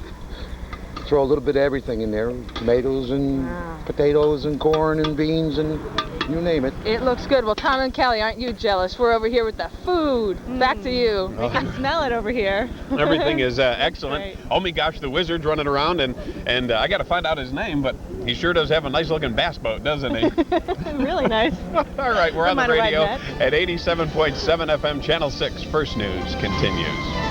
throw a little bit of everything in there. Tomatoes and potatoes and corn and beans and you name it. It looks good. Well, Tom and Kelly, aren't you jealous? We're over here with the food. Back to you. I can smell it over here. Everything is excellent. Oh my gosh, the wizard's running around, and I got to find out his name, but he sure does have a nice looking bass boat, doesn't he? Really nice. All right, we're on the radio at 87.7 FM, Channel 6. First News continues.